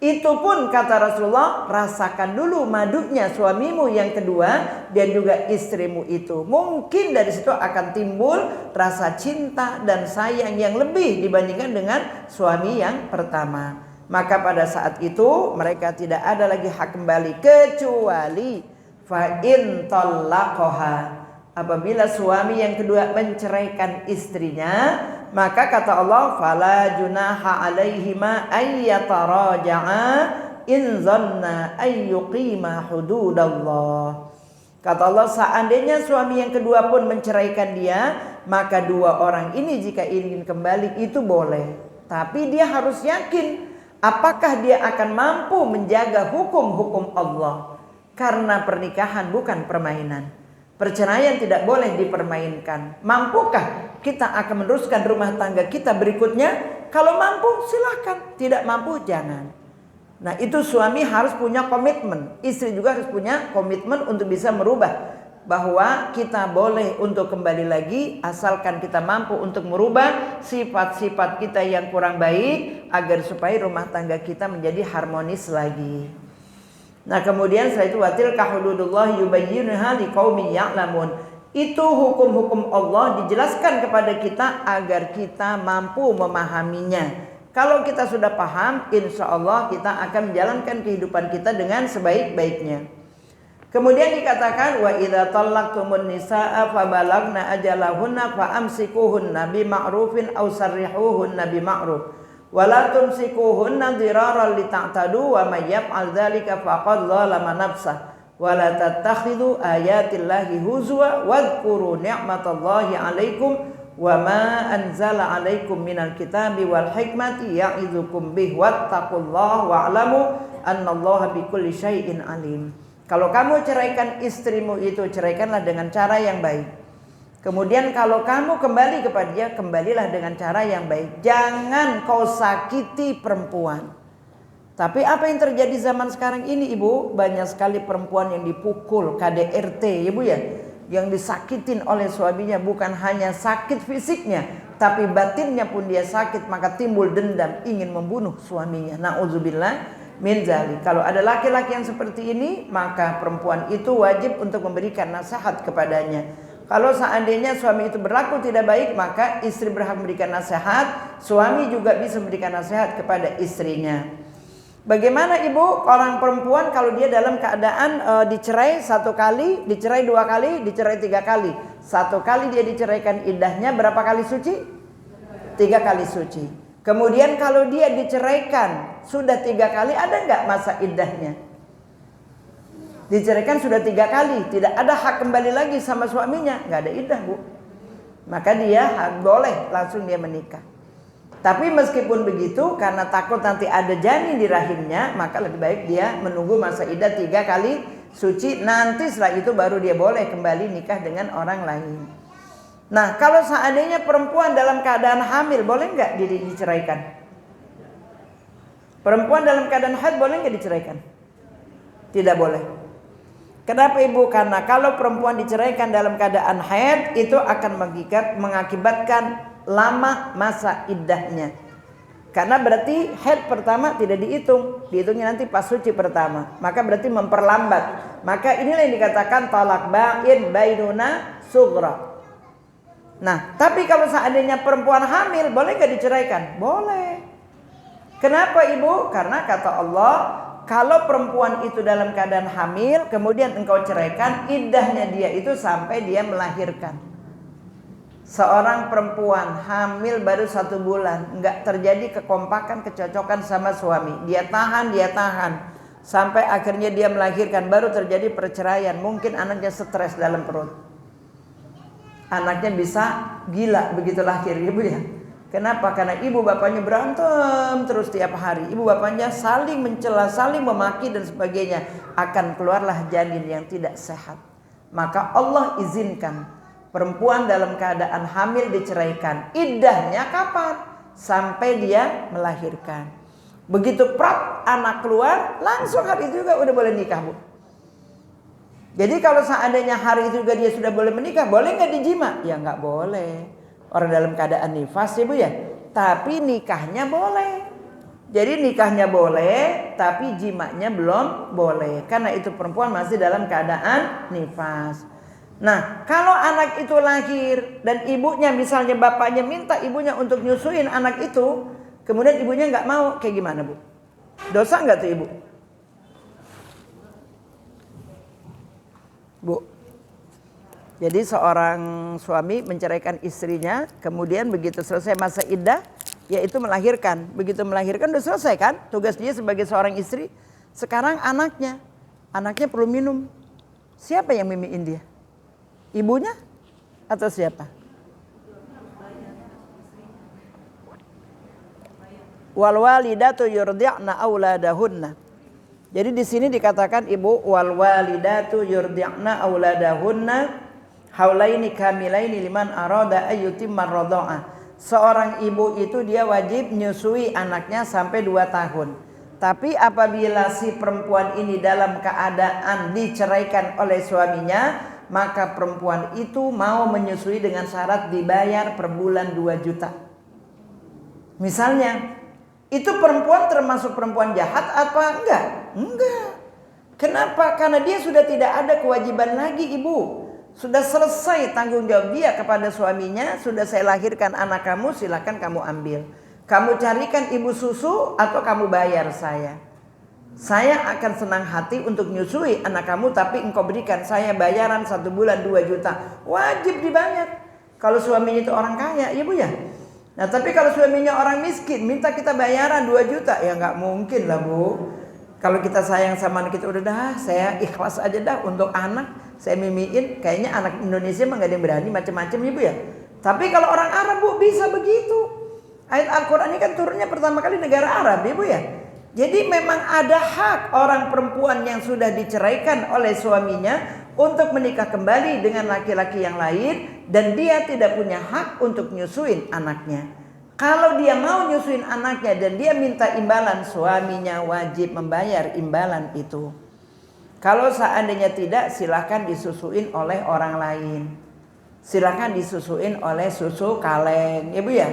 Itu pun kata Rasulullah, rasakan dulu madunya suamimu yang kedua dan juga istrimu itu. Mungkin dari situ akan timbul rasa cinta dan sayang yang lebih dibandingkan dengan suami yang pertama. Maka pada saat itu mereka tidak ada lagi hak kembali kecuali fa in talaqaha. Apabila suami yang kedua menceraikan istrinya, maka kata Allah, fala junaha alaihima ayyataraja'a in zanna ayyuqima hududallah. Kata Allah, seandainya suami yang kedua pun menceraikan dia, maka dua orang ini jika ingin kembali itu boleh. Tapi dia harus yakin apakah dia akan mampu menjaga hukum-hukum Allah. Karena pernikahan bukan permainan. Perceraian tidak boleh dipermainkan. Mampukah kita akan meneruskan rumah tangga kita berikutnya? Kalau mampu silakan, tidak mampu jangan. Nah itu suami harus punya komitmen. Istri juga harus punya komitmen untuk bisa merubah. Bahwa kita boleh untuk kembali lagi asalkan kita mampu untuk merubah sifat-sifat kita yang kurang baik. Agar supaya rumah tangga kita menjadi harmonis lagi. Nah kemudian setelah itu watil kahududullah yubayyinha liqaumin ya'lamun. Itu hukum-hukum Allah dijelaskan kepada kita agar kita mampu memahaminya. Kalau kita sudah paham, insya Allah kita akan menjalankan kehidupan kita dengan sebaik-baiknya. Kemudian dikatakan wa idza talaqtumun nisaa fabalagna ajalahunna faamsikuhunna bima'rufin aw sarrihuhunna bima'ruf. Wala tumsikuhunna dhiraran lita'tadu wa may yaf'al dzalika faqad zalama nafsah wala tattakhidhu ayatillahi huzwa wadhkuru ni'matallahi 'alaikum wa ma anzala 'alaikum minal kitabi wal hikmati ya'idzukum bih wattaqullaha wa'lamu annallaha bikulli syai'in 'alim. Kalau kamu ceraikan istrimu itu, ceraikanlah dengan cara yang baik. Kemudian kalau kamu kembali kepada dia, kembalilah dengan cara yang baik. Jangan kau sakiti perempuan. Tapi apa yang terjadi zaman sekarang ini Ibu? Banyak sekali perempuan yang dipukul, KDRT ya Bu ya. Yang disakitin oleh suaminya, bukan hanya sakit fisiknya, tapi batinnya pun dia sakit. Maka timbul dendam, ingin membunuh suaminya. Na'udzubillah min dzalik. Kalau ada laki-laki yang seperti ini, maka perempuan itu wajib untuk memberikan nasihat kepadanya. Kalau seandainya suami itu berlaku tidak baik, maka istri berhak memberikan nasihat. Suami juga bisa memberikan nasihat kepada istrinya. Bagaimana Ibu orang perempuan kalau dia dalam keadaan dicerai satu kali, dicerai dua kali, dicerai tiga kali. Satu kali dia diceraikan iddahnya berapa kali suci? 3 kali suci. Kemudian kalau dia diceraikan sudah 3 kali, ada nggak masa iddahnya? Diceraikan sudah 3 kali, tidak ada hak kembali lagi sama suaminya, nggak ada iddah Bu. Maka dia boleh langsung dia menikah. Tapi meskipun begitu, karena takut nanti ada janin di rahimnya, maka lebih baik dia menunggu masa iddah 3 kali suci. Nanti setelah itu baru dia boleh kembali nikah dengan orang lain. Nah kalau seandainya perempuan dalam keadaan hamil, boleh nggak diceraikan? Perempuan dalam keadaan haid boleh nggak diceraikan? Tidak boleh. Kenapa Ibu? Karena kalau perempuan diceraikan dalam keadaan haid itu akan mengakibatkan lama masa iddahnya. Karena berarti haid pertama tidak dihitung, dihitungnya nanti pas suci pertama. Maka berarti memperlambat. Maka inilah yang dikatakan talak ba'in bainuna sughra. Nah, tapi kalau seandainya perempuan hamil, boleh nggak diceraikan? Boleh. Kenapa Ibu? Karena kata Allah, kalau perempuan itu dalam keadaan hamil, kemudian engkau ceraikan, iddahnya dia itu sampai dia melahirkan. Seorang perempuan hamil baru 1 bulan, nggak terjadi kekompakan, kecocokan sama suami. Dia tahan, sampai akhirnya dia melahirkan, baru terjadi perceraian. Mungkin anaknya stres dalam perut. Anaknya bisa gila begitu lahir, Ibu ya. Kenapa? Karena ibu bapaknya berantem terus tiap hari. Ibu bapaknya saling mencela, saling memaki dan sebagainya. Akan keluarlah janin yang tidak sehat. Maka Allah izinkan perempuan dalam keadaan hamil diceraikan. Iddahnya kapan? Sampai dia melahirkan. Begitu prap anak keluar, langsung hari itu juga udah boleh nikah, Bu. Jadi kalau seandainya hari itu juga dia sudah boleh menikah, boleh nggak dijima? Ya nggak boleh. Orang dalam keadaan nifas ya Bu ya. Tapi nikahnya boleh. Jadi nikahnya boleh, tapi jimanya belum boleh. Karena itu perempuan masih dalam keadaan nifas. Nah, kalau anak itu lahir dan ibunya, misalnya bapaknya minta ibunya untuk nyusuin anak itu, kemudian ibunya nggak mau, kayak gimana Bu? Dosa nggak tuh Ibu? Bu, jadi seorang suami menceraikan istrinya, kemudian begitu selesai masa iddah, yaitu melahirkan. Begitu melahirkan udah selesai kan tugas dia sebagai seorang istri. Sekarang anaknya perlu minum. Siapa yang mimiin dia? Ibunya atau siapa? Wal walidatu yurdi'na auladahunna. Jadi di sini dikatakan Ibu, wal walidatu yurdi'na auladahunna haulaini kamilaini liman arada ayyutimma radha'ah. Seorang ibu itu dia wajib menyusui anaknya sampai 2 tahun. Tapi apabila si perempuan ini dalam keadaan diceraikan oleh suaminya, maka perempuan itu mau menyusui dengan syarat dibayar per bulan 2 juta. Misalnya, itu perempuan termasuk perempuan jahat apa enggak? Enggak. Kenapa? Karena dia sudah tidak ada kewajiban lagi Ibu. Sudah selesai tanggung jawab dia kepada suaminya. Sudah saya lahirkan anak kamu, silakan kamu ambil. Kamu carikan ibu susu atau kamu bayar saya. Saya akan senang hati untuk nyusui anak kamu, tapi engkau berikan saya bayaran 1 bulan 2 juta. Wajib dibayar. Kalau suaminya itu orang kaya, Ibu ya. Nah tapi kalau suaminya orang miskin, minta kita bayaran 2 juta, ya nggak mungkin lah Bu. Kalau kita sayang sama anak kita, udah dah saya ikhlas aja dah untuk anak, saya mimiin. Kayaknya anak Indonesia mah nggak ada yang berani macam-macam Ibu ya. Tapi kalau orang Arab Bu bisa begitu. Ayat Al-Quran ini kan turunnya pertama kali negara Arab Ibu ya. Jadi memang ada hak orang perempuan yang sudah diceraikan oleh suaminya untuk menikah kembali dengan laki-laki yang lain, dan dia tidak punya hak untuk nyusuin anaknya. Kalau dia mau nyusuin anaknya dan dia minta imbalan, suaminya wajib membayar imbalan itu. Kalau seandainya tidak, silakan disusuin oleh orang lain. Silakan disusuin oleh susu kaleng, Ibu ya.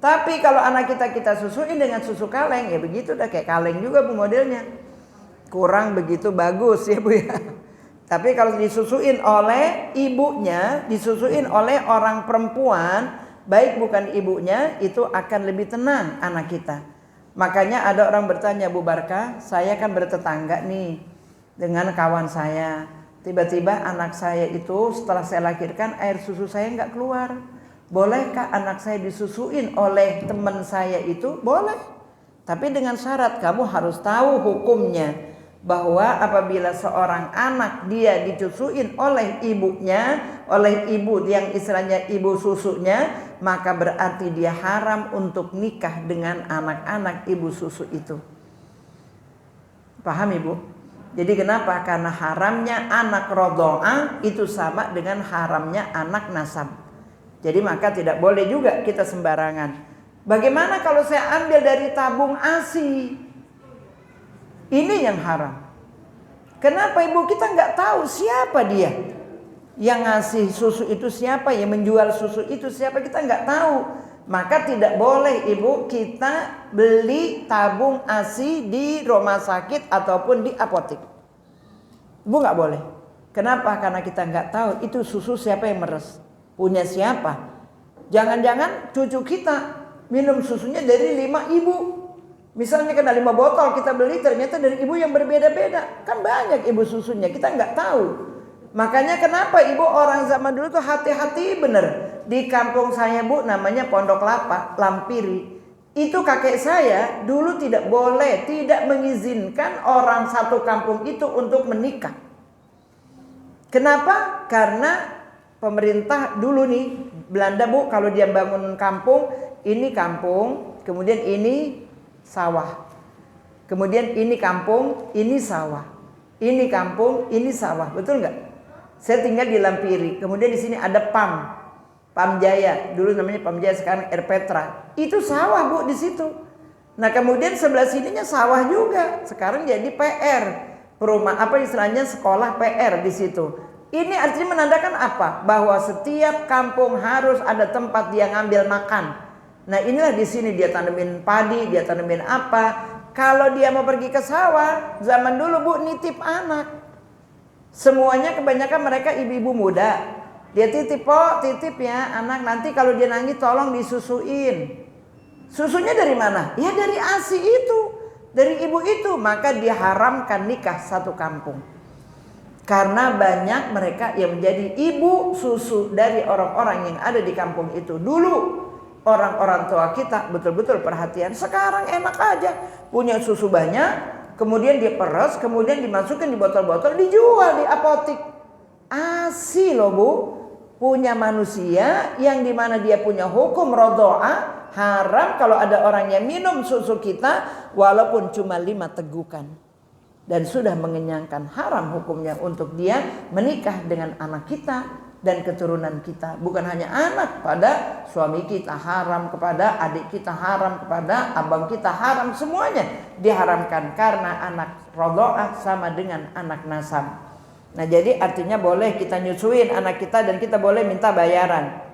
Tapi kalau anak kita susuin dengan susu kaleng, ya begitu dah, kayak kaleng juga Bu modelnya. Kurang begitu bagus ya Bu ya. Tapi kalau disusuin oleh ibunya, disusuin oleh orang perempuan, baik bukan ibunya, itu akan lebih tenang anak kita. Makanya ada orang bertanya, Bu Barkah, saya kan bertetangga nih dengan kawan saya. Tiba-tiba anak saya itu setelah saya lahirkan, air susu saya nggak keluar. Bolehkah anak saya disusuin oleh teman saya itu? Boleh. Tapi dengan syarat kamu harus tahu hukumnya. Bahwa apabila seorang anak dia disusuin oleh ibunya, oleh ibu yang istilahnya ibu susunya, maka berarti dia haram untuk nikah dengan anak-anak ibu susu itu. Paham Ibu? Jadi kenapa? Karena haramnya anak rodho'ah itu sama dengan haramnya anak nasab. Jadi maka tidak boleh juga kita sembarangan. Bagaimana kalau saya ambil dari tabung ASI? Ini yang haram. Kenapa ibu? Kita nggak tahu siapa dia. Yang ngasih susu itu siapa, yang menjual susu itu siapa, kita nggak tahu. Maka tidak boleh ibu kita beli tabung ASI di rumah sakit ataupun di apotek. Ibu nggak boleh. Kenapa? Karena kita nggak tahu itu susu siapa yang meres, punya siapa. Jangan-jangan cucu kita minum susunya dari 5 ibu. Misalnya kena 5 botol kita beli, ternyata dari ibu yang berbeda-beda. Kan banyak ibu susunya, kita nggak tahu. Makanya kenapa ibu orang zaman dulu tuh hati-hati bener. Di kampung saya bu, namanya Pondok Lapa, Lampiri. Itu kakek saya dulu tidak boleh, tidak mengizinkan orang satu kampung itu untuk menikah. Kenapa? Karena pemerintah dulu nih, Belanda bu, kalau dia bangun kampung, ini kampung, kemudian ini sawah. Kemudian ini kampung, ini sawah. Ini kampung, ini sawah. Betul nggak? Saya tinggal di Lampiri. Kemudian di sini ada Pam Jaya. Dulu namanya Pam Jaya, sekarang Air Petra. Itu sawah bu di situ. Nah kemudian sebelah sininya sawah juga. Sekarang jadi PR. Perumahan apa istilahnya, sekolah PR di situ. Ini artinya menandakan apa? Bahwa setiap kampung harus ada tempat dia ngambil makan. Nah inilah di sini dia tanemin padi, dia tanemin apa. Kalau dia mau pergi ke sawah, zaman dulu bu nitip anak. Semuanya kebanyakan mereka ibu-ibu muda. Dia titip, titip ya anak, nanti kalau dia nangis tolong disusuin. Susunya dari mana? Ya dari ASI itu, dari ibu itu. Maka diharamkan nikah satu kampung. Karena banyak mereka yang menjadi ibu susu dari orang-orang yang ada di kampung itu. Dulu orang-orang tua kita betul-betul perhatian. Sekarang enak aja, punya susu banyak, kemudian dia peres, kemudian dimasukkan di botol-botol, dijual di apotek. ASI loh bu, punya manusia yang dimana dia punya hukum rodoa, haram kalau ada orang yang minum susu kita walaupun cuma 5 tegukan. Dan sudah mengenyangkan, haram hukumnya untuk dia menikah dengan anak kita dan keturunan kita. Bukan hanya anak, pada suami kita haram, kepada adik kita haram, kepada abang kita haram, semuanya diharamkan. Karena anak rodoah sama dengan anak nasab. Nah jadi artinya boleh kita nyusuin anak kita dan kita boleh minta bayaran.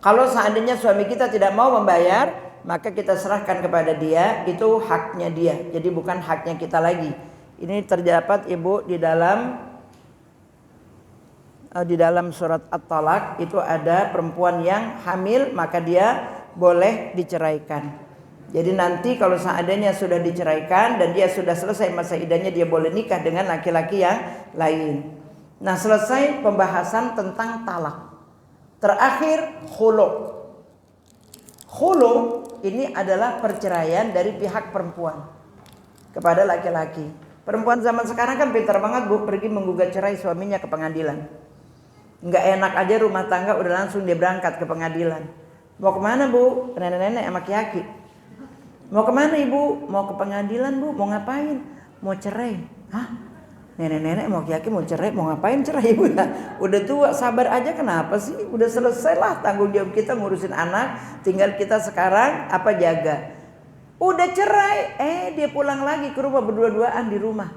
Kalau seandainya suami kita tidak mau membayar, maka kita serahkan kepada dia, itu haknya dia. Jadi bukan haknya kita lagi. Ini terdapat ibu di dalam surat At-Talaq itu ada perempuan yang hamil, maka dia boleh diceraikan. Jadi nanti kalau seandainya sudah diceraikan dan dia sudah selesai masa iddahnya, dia boleh nikah dengan laki-laki yang lain. Nah selesai pembahasan tentang talak. Terakhir khulu. Khulu ini adalah perceraian dari pihak perempuan kepada laki-laki. Perempuan zaman sekarang kan pintar banget bu, pergi menggugat cerai suaminya ke pengadilan. Nggak enak aja rumah tangga udah langsung dia berangkat ke pengadilan. Mau kemana bu? Nenek-nenek sama ki-aki. Mau kemana ibu? Mau ke pengadilan bu. Mau ngapain? Mau cerai. Hah? Nenek-nenek mau ki-aki mau cerai. Mau ngapain cerai ibu ya? Udah tua, sabar aja, kenapa sih? Udah selesai lah tanggung jawab kita ngurusin anak. Tinggal kita sekarang apa jaga. Udah cerai, dia pulang lagi ke rumah berdua-duaan di rumah.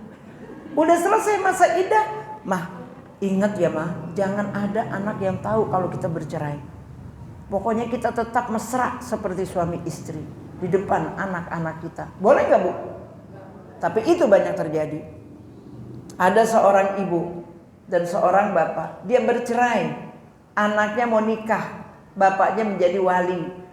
Udah selesai masa iddah. Mah, ingat ya mah, jangan ada anak yang tahu kalau kita bercerai. Pokoknya kita tetap mesra seperti suami istri di depan anak-anak kita. Boleh nggak bu? Tapi itu banyak terjadi. Ada seorang ibu dan seorang bapak, dia bercerai. Anaknya mau nikah, bapaknya menjadi wali.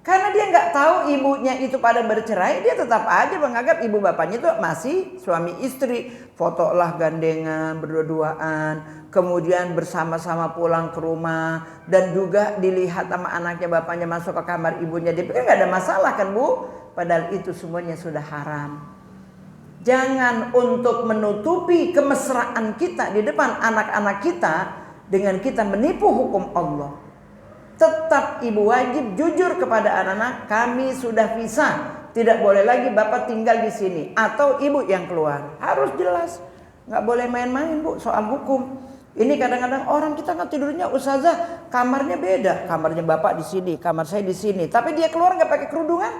Karena dia nggak tahu ibunya itu pada bercerai, dia tetap aja menganggap ibu bapaknya itu masih suami istri. Foto lah gandengan, berdua-duaan, kemudian bersama-sama pulang ke rumah, dan juga dilihat sama anaknya, bapaknya masuk ke kamar ibunya. Dia pikir nggak ada masalah kan bu? Padahal itu semuanya sudah haram. Jangan untuk menutupi kemesraan kita di depan anak-anak kita dengan kita menipu hukum Allah. Tetap ibu wajib jujur kepada anak-anak, kami sudah pisah, tidak boleh lagi bapak tinggal di sini, atau ibu yang keluar. Harus jelas, nggak boleh main-main bu soal hukum. Ini kadang-kadang orang kita nggak tidurnya, ustazah kamarnya beda, kamarnya bapak di sini, kamar saya di sini, tapi dia keluar nggak pakai kerudungan.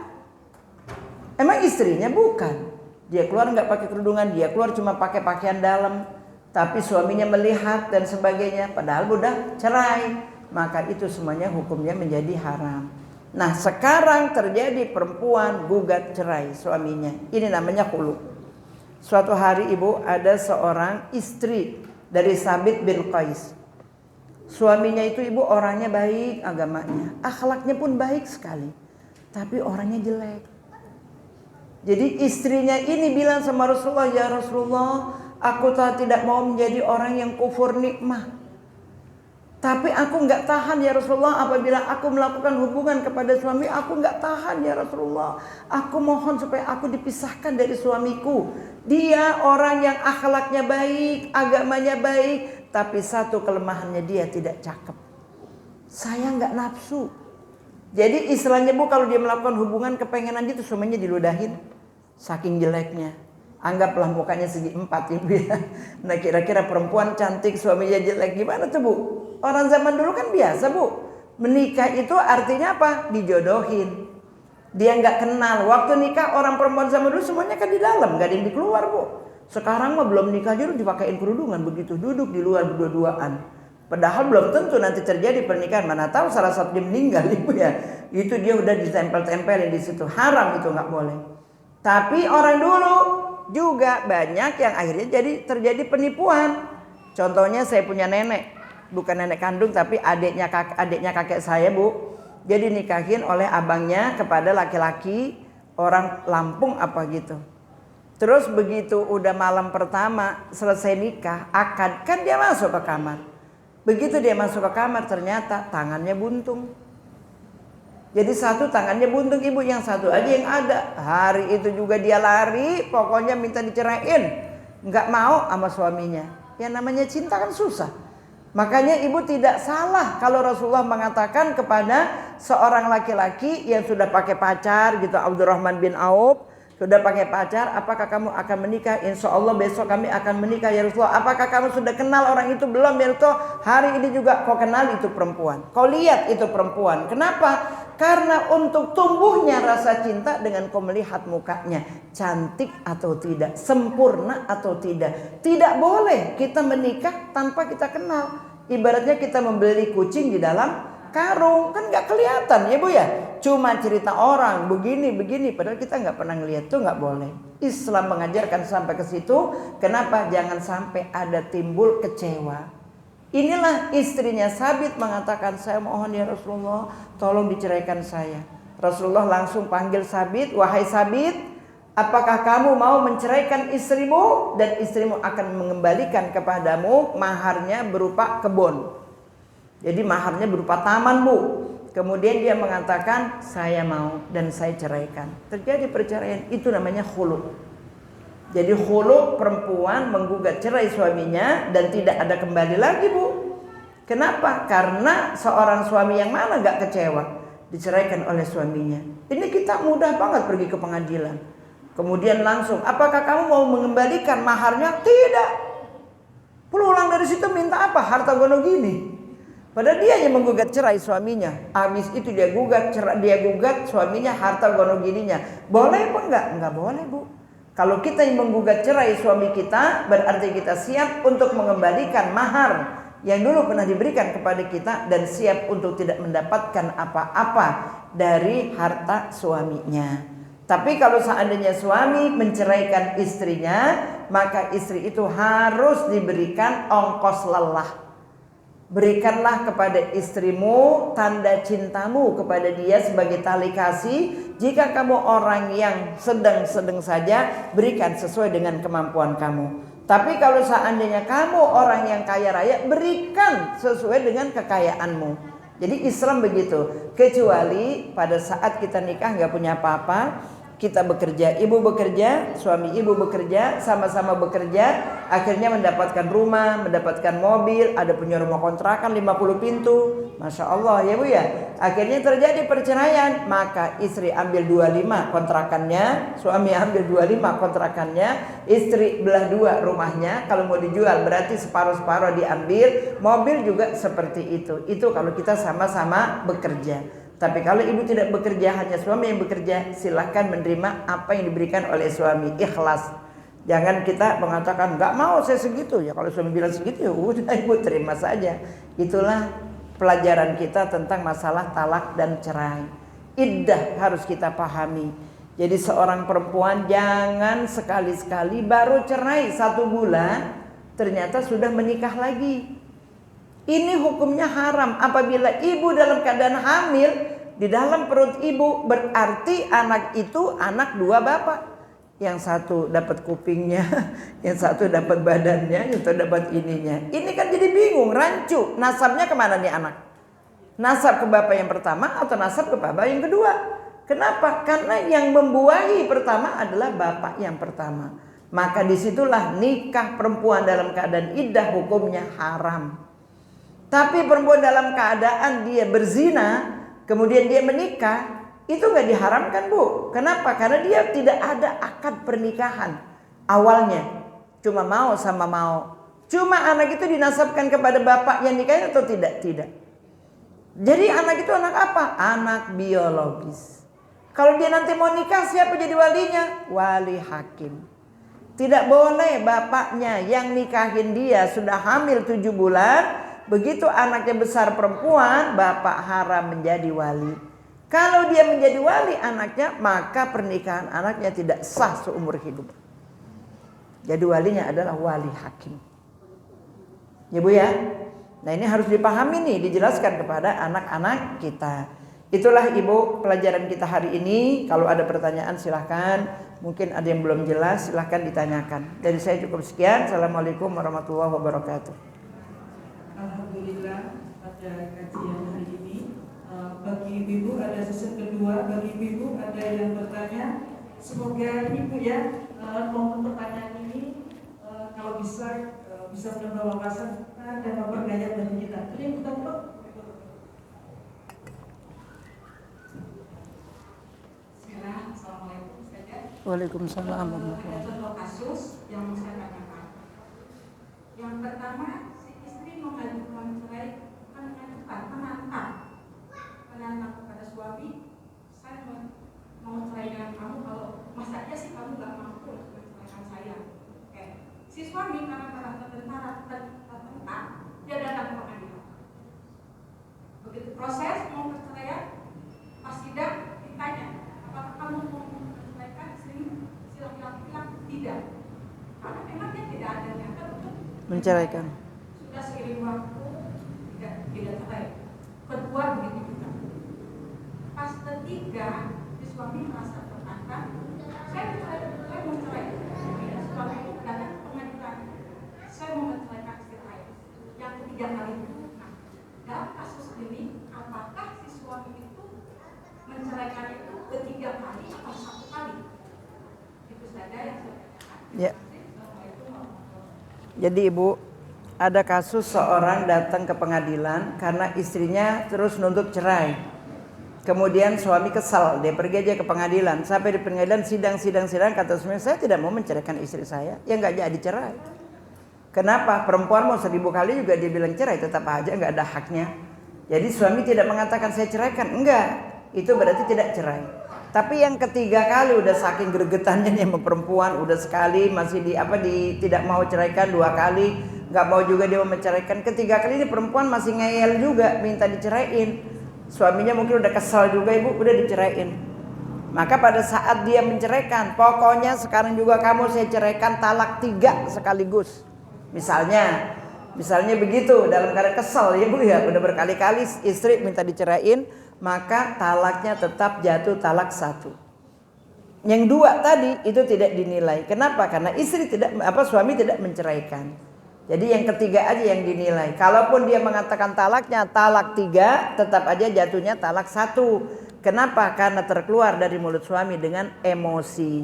Emang istrinya? Bukan. Dia keluar nggak pakai kerudungan, dia keluar cuma pakai pakaian dalam, tapi suaminya melihat dan sebagainya, padahal udah cerai, maka itu semuanya hukumnya menjadi haram. Nah sekarang terjadi perempuan gugat cerai suaminya, ini namanya khulu. Suatu hari ibu, ada seorang istri dari Sabit bin Qais. Suaminya itu ibu orangnya baik agamanya, akhlaknya pun baik sekali, tapi orangnya jelek. Jadi istrinya ini bilang sama Rasulullah, ya Rasulullah, aku tidak mau menjadi orang yang kufur nikmah. Tapi aku nggak tahan ya Rasulullah, apabila aku melakukan hubungan kepada suami, aku nggak tahan ya Rasulullah. Aku mohon supaya aku dipisahkan dari suamiku. Dia orang yang akhlaknya baik, agamanya baik, tapi satu kelemahannya dia tidak cakep. Saya nggak nafsu. Jadi istilahnya bu, kalau dia melakukan hubungan kepengenan gitu, suaminya diludahin. Saking jeleknya. Anggaplah mukanya segi 4 ibu ya. Nah kira-kira perempuan cantik suaminya jelek gimana tuh bu? Orang zaman dulu kan biasa bu. Menikah itu artinya apa? Dijodohin. Dia nggak kenal. Waktu nikah orang perempuan zaman dulu semuanya kan di dalam, nggak ada yang di keluar bu. Sekarang mah belum nikah aja dipakein kerudungan, begitu duduk di luar berdua-duaan. Padahal belum tentu nanti terjadi pernikahan. Mana tahu salah satu dia meninggal ibu ya. Itu dia udah ditempel-tempelin di situ. Haram itu nggak boleh. Tapi orang dulu juga banyak yang akhirnya terjadi penipuan. Contohnya saya punya nenek, bukan nenek kandung tapi adiknya kakek saya bu. Jadi nikahin oleh abangnya kepada laki-laki orang Lampung apa gitu. Terus begitu udah malam pertama selesai nikah, akad kan dia masuk ke kamar. Begitu dia masuk ke kamar ternyata tangannya buntung. Jadi satu tangannya buntung ibu, yang satu aja yang ada. Hari itu juga dia lari, pokoknya minta diceraiin. Nggak mau sama suaminya. Yang namanya cinta kan susah. Makanya ibu tidak salah kalau Rasulullah mengatakan kepada seorang laki-laki yang sudah pakai pacar gitu, Abdurrahman bin Auf, sudah pakai pacar, apakah kamu akan menikah? Insya Allah besok kami akan menikah ya Rasulullah. Apakah kamu sudah kenal orang itu? Belum ya Rasulullah. Hari ini juga kau kenal itu perempuan, kau lihat itu perempuan. Kenapa? Karena untuk tumbuhnya rasa cinta dengan kau melihat mukanya, cantik atau tidak, sempurna atau tidak. Tidak boleh kita menikah tanpa kita kenal. Ibaratnya kita membeli kucing di dalam karung, kan nggak kelihatan ya bu ya. Cuma cerita orang begini, padahal kita nggak pernah ngeliat, tuh nggak boleh. Islam mengajarkan sampai ke situ. Kenapa? Jangan sampai ada timbul kecewa. Inilah istrinya Sabit mengatakan, saya mohon ya Rasulullah, tolong diceraikan saya. Rasulullah langsung panggil Sabit, wahai Sabit, apakah kamu mau menceraikan istrimu dan istrimu akan mengembalikan kepadamu maharnya berupa kebun. Jadi maharnya berupa taman bu. Kemudian dia mengatakan saya mau dan saya ceraikan. Terjadi perceraian, itu namanya khulu. Jadi khulu, perempuan menggugat cerai suaminya dan tidak ada kembali lagi bu. Kenapa? Karena seorang suami yang mana gak kecewa diceraikan oleh suaminya. Ini kita mudah banget pergi ke pengadilan. Kemudian langsung, apakah kamu mau mengembalikan maharnya? Tidak. Pulang dari situ minta apa? Harta gono gini. Padahal dia yang menggugat cerai suaminya. Habis itu dia gugat suaminya harta gono gininya. Boleh apa enggak? Enggak boleh bu. Kalau kita yang menggugat cerai suami kita, berarti kita siap untuk mengembalikan mahar yang dulu pernah diberikan kepada kita dan siap untuk tidak mendapatkan apa-apa dari harta suaminya. Tapi kalau seandainya suami menceraikan istrinya, maka istri itu harus diberikan ongkos lelah. Berikanlah kepada istrimu tanda cintamu kepada dia sebagai tali kasih. Jika kamu orang yang sedang-sedang saja, berikan sesuai dengan kemampuan kamu. Tapi kalau seandainya kamu orang yang kaya raya, berikan sesuai dengan kekayaanmu. Jadi Islam begitu. Kecuali pada saat kita nikah gak punya apa-apa, kita bekerja, ibu bekerja, suami ibu bekerja, sama-sama bekerja, akhirnya mendapatkan rumah, mendapatkan mobil, ada punya rumah kontrakan 50 pintu, Masya Allah ya bu ya. Akhirnya terjadi perceraian, maka istri ambil 25 kontrakannya, suami ambil 25 kontrakannya, istri belah 2 rumahnya, kalau mau dijual berarti separuh-separuh diambil, mobil juga seperti itu. Itu kalau kita sama-sama bekerja. Tapi kalau ibu tidak bekerja, hanya suami yang bekerja, silahkan menerima apa yang diberikan oleh suami, ikhlas. Jangan kita mengatakan nggak mau saya segitu, ya kalau suami bilang segitu ya udah ibu terima saja. Itulah pelajaran kita tentang masalah talak dan cerai. Iddah harus kita pahami. Jadi seorang perempuan jangan sekali-sekali baru cerai 1 bulan ternyata sudah menikah lagi. Ini hukumnya haram. Apabila ibu dalam keadaan hamil di dalam perut ibu, berarti anak itu anak 2 bapak. Yang satu dapat kupingnya, yang satu dapat badannya, yang satu dapat ininya. Ini kan jadi bingung, rancu. Nasabnya kemana nih anak? Nasab ke bapak yang pertama atau nasab ke bapak yang kedua? Kenapa? Karena yang membuahi pertama adalah bapak yang pertama. Maka disitulah nikah perempuan dalam keadaan iddah hukumnya haram. Tapi perempuan dalam keadaan dia berzina, kemudian dia menikah, itu gak diharamkan, Bu. Kenapa? Karena dia tidak ada akad pernikahan awalnya. Cuma mau sama mau. Cuma anak itu dinasabkan kepada bapak yang nikahin atau tidak? Tidak. Jadi anak itu anak apa? Anak biologis. Kalau dia nanti mau nikah, siapa jadi walinya? Wali hakim. Tidak boleh bapaknya yang nikahin dia sudah hamil 7 bulan. Begitu anaknya besar perempuan, bapak haram menjadi wali. Kalau dia menjadi wali anaknya, maka pernikahan anaknya tidak sah seumur hidup. Jadi walinya adalah wali hakim. Ya Bu ya. Nah ini harus dipahami nih, dijelaskan kepada anak-anak kita. Itulah Ibu pelajaran kita hari ini. Kalau ada pertanyaan silahkan. Mungkin ada yang belum jelas silahkan ditanyakan. Dari saya cukup sekian. Assalamualaikum warahmatullahi wabarakatuh. Alhamdulillah pada kajian hari ini bagi ibu ada sesi kedua. Bagi ibu ada yang bertanya, semoga ibu ya mau pertanyaan ini kalau bisa menambah wawasan dan memperkaya bagi kita. Itu yang pertama. Assalamualaikum Ustazah. Waalaikumsalam. Ada contoh kasus yang saya tanyakan. Yang pertama, mengajukan cerai bukan menantang kepada suami, saya mau cerai dengan kamu, kalau masa iya sih kamu gak mampu menceraikan saya. Si suami karena merasa tertentang, dia datang ke pengadilan. Begitu proses mau perceraian, pas sidang ditanya, apakah kamu mau menceraikan istri? Si laki-laki bilang tidak, karena memang dia tidak ada niatan untuk Menceraikan. Seiring waktu tidak cerai. Kedua begitu juga. Pas ketiga, si suami merasa tertantang. Saya mau cerai. Suami itu datang ke pengadilan. Saya mau menceraikan istri saya. Yang ketiga kali itu. Nah, dalam kasus ini, apakah si suami itu menceraikan itu ketiga kali atau 1 kali? Itu saja yang saya katakan. Ya. Jadi Ibu, ada kasus seorang datang ke pengadilan karena istrinya terus nuntut cerai. Kemudian suami kesal, dia pergi aja ke pengadilan. Sampai di pengadilan sidang kata suami, saya tidak mau menceraikan istri saya. Ya nggak jadi cerai. Kenapa? Perempuan mau 1000 kali juga dia bilang cerai, tetap aja nggak ada haknya. Jadi suami tidak mengatakan saya ceraikan, enggak. Itu berarti tidak cerai. Tapi yang ketiga kali udah saking gregetannya nih sama perempuan, udah sekali masih tidak mau ceraikan, 2 kali. Gak mau juga dia menceraikan, ketiga kali ini perempuan masih ngeyel juga minta diceraiin. Suaminya mungkin udah kesal juga, Ibu, udah diceraiin. Maka pada saat dia menceraikan, pokoknya sekarang juga kamu saya ceraikan, talak 3 sekaligus. Misalnya begitu, dalam keadaan kesal ya Bu ya, udah berkali-kali istri minta diceraiin, maka talaknya tetap jatuh talak 1. Yang 2 tadi itu tidak dinilai. Kenapa? Karena suami tidak menceraikan. Jadi yang ketiga aja yang dinilai. Kalaupun dia mengatakan talaknya talak 3, tetap aja jatuhnya talak 1. Kenapa? Karena terkeluar dari mulut suami dengan emosi,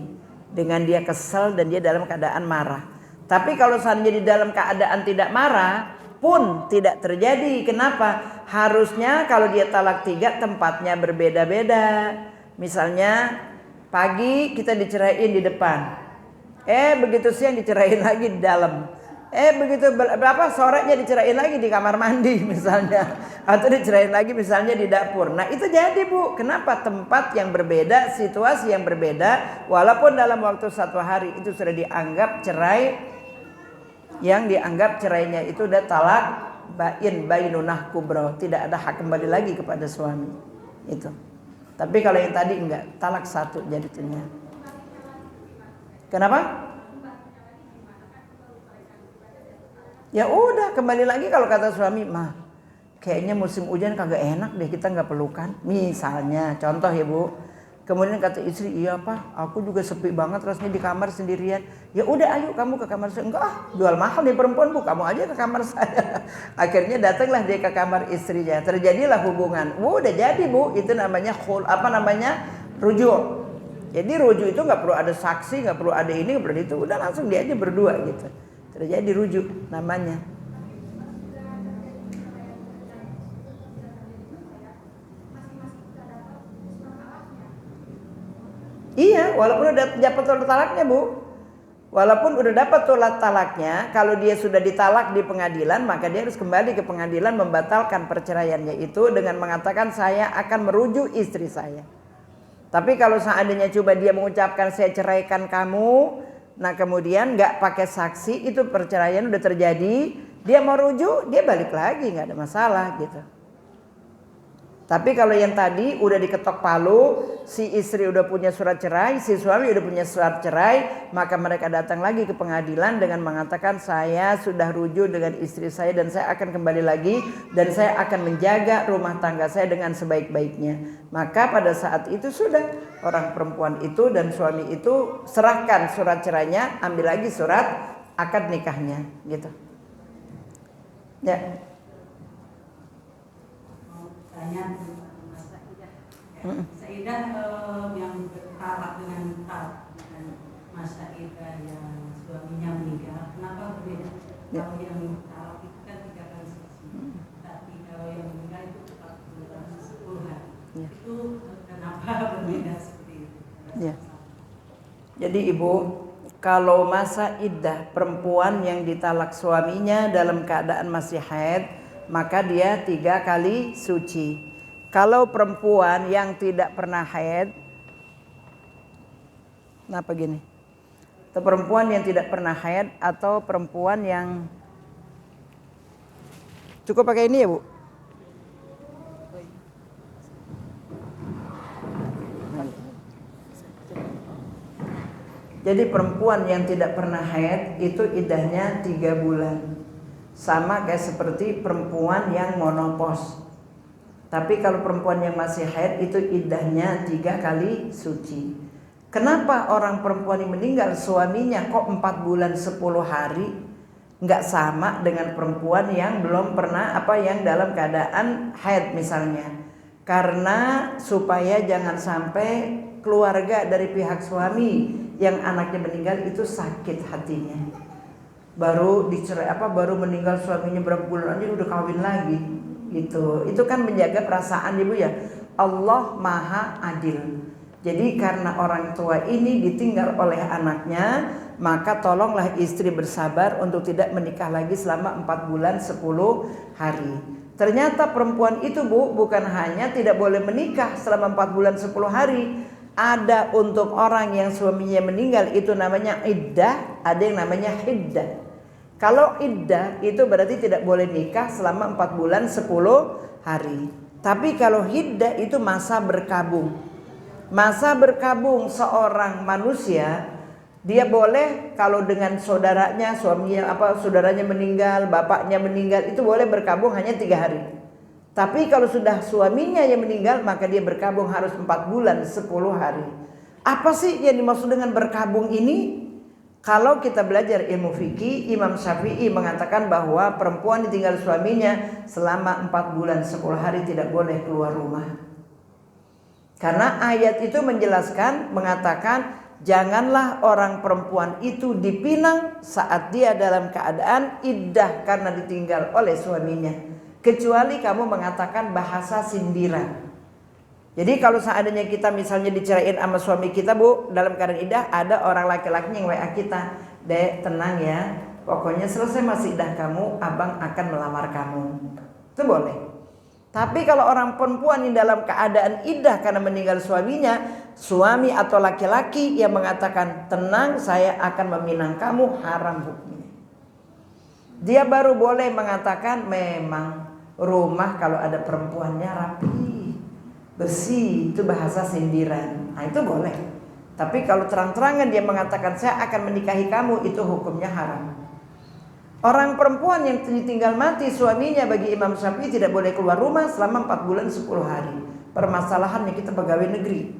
dengan dia kesal dan dia dalam keadaan marah. Tapi kalau seandainya di dalam keadaan tidak marah pun tidak terjadi. Kenapa? Harusnya kalau dia talak 3 tempatnya berbeda-beda. Misalnya pagi kita diceraiin di depan, begitu siang diceraiin lagi di dalam. Begitu sorenya diceraiin lagi di kamar mandi misalnya. Atau diceraiin lagi misalnya di dapur. Nah itu jadi Bu, kenapa tempat yang berbeda, situasi yang berbeda, walaupun dalam waktu 1 hari itu sudah dianggap cerai, yang dianggap cerainya itu udah talak bainunah kubro, tidak ada hak kembali lagi kepada suami itu. Tapi kalau yang tadi enggak, talak 1 jadinya. Kenapa? Ya udah kembali lagi kalau kata suami, mah kayaknya musim hujan kagak enak deh kita nggak pelukan. Misalnya contoh ya Bu. Kemudian kata istri, iya Pak, aku juga sepi banget rasanya di kamar sendirian. Ya udah ayo kamu ke kamar saya. Enggak jual mahal nih perempuan Bu, kamu aja ke kamar saya. Akhirnya datanglah dia ke kamar istrinya. Terjadilah hubungan. Udah jadi Bu, itu namanya rujuk. Jadi rujuk itu nggak perlu ada saksi, nggak perlu ada ini, nggak perlu itu. Udah langsung dia aja berdua gitu. Terjadi rujuk namanya. Iya, walaupun udah dapat surat talaknya Bu. Walaupun udah dapat surat talaknya, kalau dia sudah ditalak di pengadilan, maka dia harus kembali ke pengadilan membatalkan perceraiannya itu dengan mengatakan saya akan merujuk istri saya. Tapi kalau seandainya coba dia mengucapkan saya ceraikan kamu, nah kemudian nggak pakai saksi, itu perceraian udah terjadi, dia mau rujuk, dia balik lagi, nggak ada masalah gitu. Tapi kalau yang tadi udah diketok palu, si istri udah punya surat cerai, si suami udah punya surat cerai, maka mereka datang lagi ke pengadilan dengan mengatakan saya sudah rujuk dengan istri saya dan saya akan kembali lagi dan saya akan menjaga rumah tangga saya dengan sebaik-baiknya. Maka pada saat itu sudah orang perempuan itu dan suami itu serahkan surat cerainya, ambil lagi surat akad nikahnya gitu. Ya. Tanya Mas Saidah. Saidah yang bertalak dengan Mas Saidah yang suaminya meninggal, kenapa berbeda? Ya. Kalau yang talak itu kan 3 kali saksi, tapi kalau yang meninggal itu 10 hari. Ya. Itu kenapa berbeda seperti itu? Ya. Jadi Ibu, kalau masa iddah perempuan yang ditalak suaminya dalam keadaan masih haid, maka dia 3 kali suci. Kalau perempuan yang tidak pernah haid, kenapa gini? Atau perempuan yang tidak pernah haid atau perempuan yang cukup pakai ini ya Bu? Jadi perempuan yang tidak pernah haid itu iddahnya 3 bulan. Sama kayak seperti perempuan yang monopos. Tapi kalau perempuan yang masih haid itu iddahnya 3 kali suci. Kenapa orang perempuan yang meninggal suaminya kok 4 bulan 10 hari? Nggak sama dengan perempuan yang belum pernah yang dalam keadaan haid misalnya. Karena supaya jangan sampai keluarga dari pihak suami yang anaknya meninggal itu sakit hatinya. Baru dicerai baru meninggal suaminya berapa bulan aja udah kawin lagi gitu. Itu kan menjaga perasaan Ibu ya. Allah Maha Adil. Jadi karena orang tua ini ditinggal oleh anaknya, maka tolonglah istri bersabar untuk tidak menikah lagi selama 4 bulan 10 hari. Ternyata perempuan itu Bu bukan hanya tidak boleh menikah selama 4 bulan 10 hari. Ada untuk orang yang suaminya meninggal itu namanya iddah, ada yang namanya hiddah. Kalau iddah itu berarti tidak boleh nikah selama 4 bulan 10 hari. Tapi kalau hiddah itu masa berkabung. Masa berkabung seorang manusia, dia boleh kalau dengan saudaranya, suaminya saudaranya meninggal, bapaknya meninggal, itu boleh berkabung hanya 3 hari. Tapi kalau sudah suaminya yang meninggal, maka dia berkabung harus 4 bulan 10 hari. Apa sih yang dimaksud dengan berkabung ini? Kalau kita belajar ilmu fikih, Imam Syafi'i mengatakan bahwa perempuan ditinggal suaminya selama 4 bulan 10 hari tidak boleh keluar rumah. Karena ayat itu menjelaskan, mengatakan janganlah orang perempuan itu dipinang saat dia dalam keadaan iddah karena ditinggal oleh suaminya. Kecuali kamu mengatakan bahasa sindiran. Jadi kalau seandainya kita misalnya diceraiin sama suami kita Bu, dalam keadaan iddah, ada orang laki-laki yang WA kita, Dek tenang ya, pokoknya selesai masih iddah kamu, abang akan melamar kamu. Itu boleh. Tapi kalau orang perempuan yang dalam keadaan iddah karena meninggal suaminya, suami atau laki-laki yang mengatakan tenang saya akan meminang kamu, haram hukumnya. Dia baru boleh mengatakan memang rumah kalau ada perempuannya rapi, bersih, itu bahasa sindiran. Nah itu boleh. Tapi kalau terang-terangan dia mengatakan saya akan menikahi kamu, itu hukumnya haram. Orang perempuan yang ditinggal mati suaminya bagi Imam Syafi'i tidak boleh keluar rumah selama 4 bulan 10 hari. Permasalahannya kita pegawai negeri,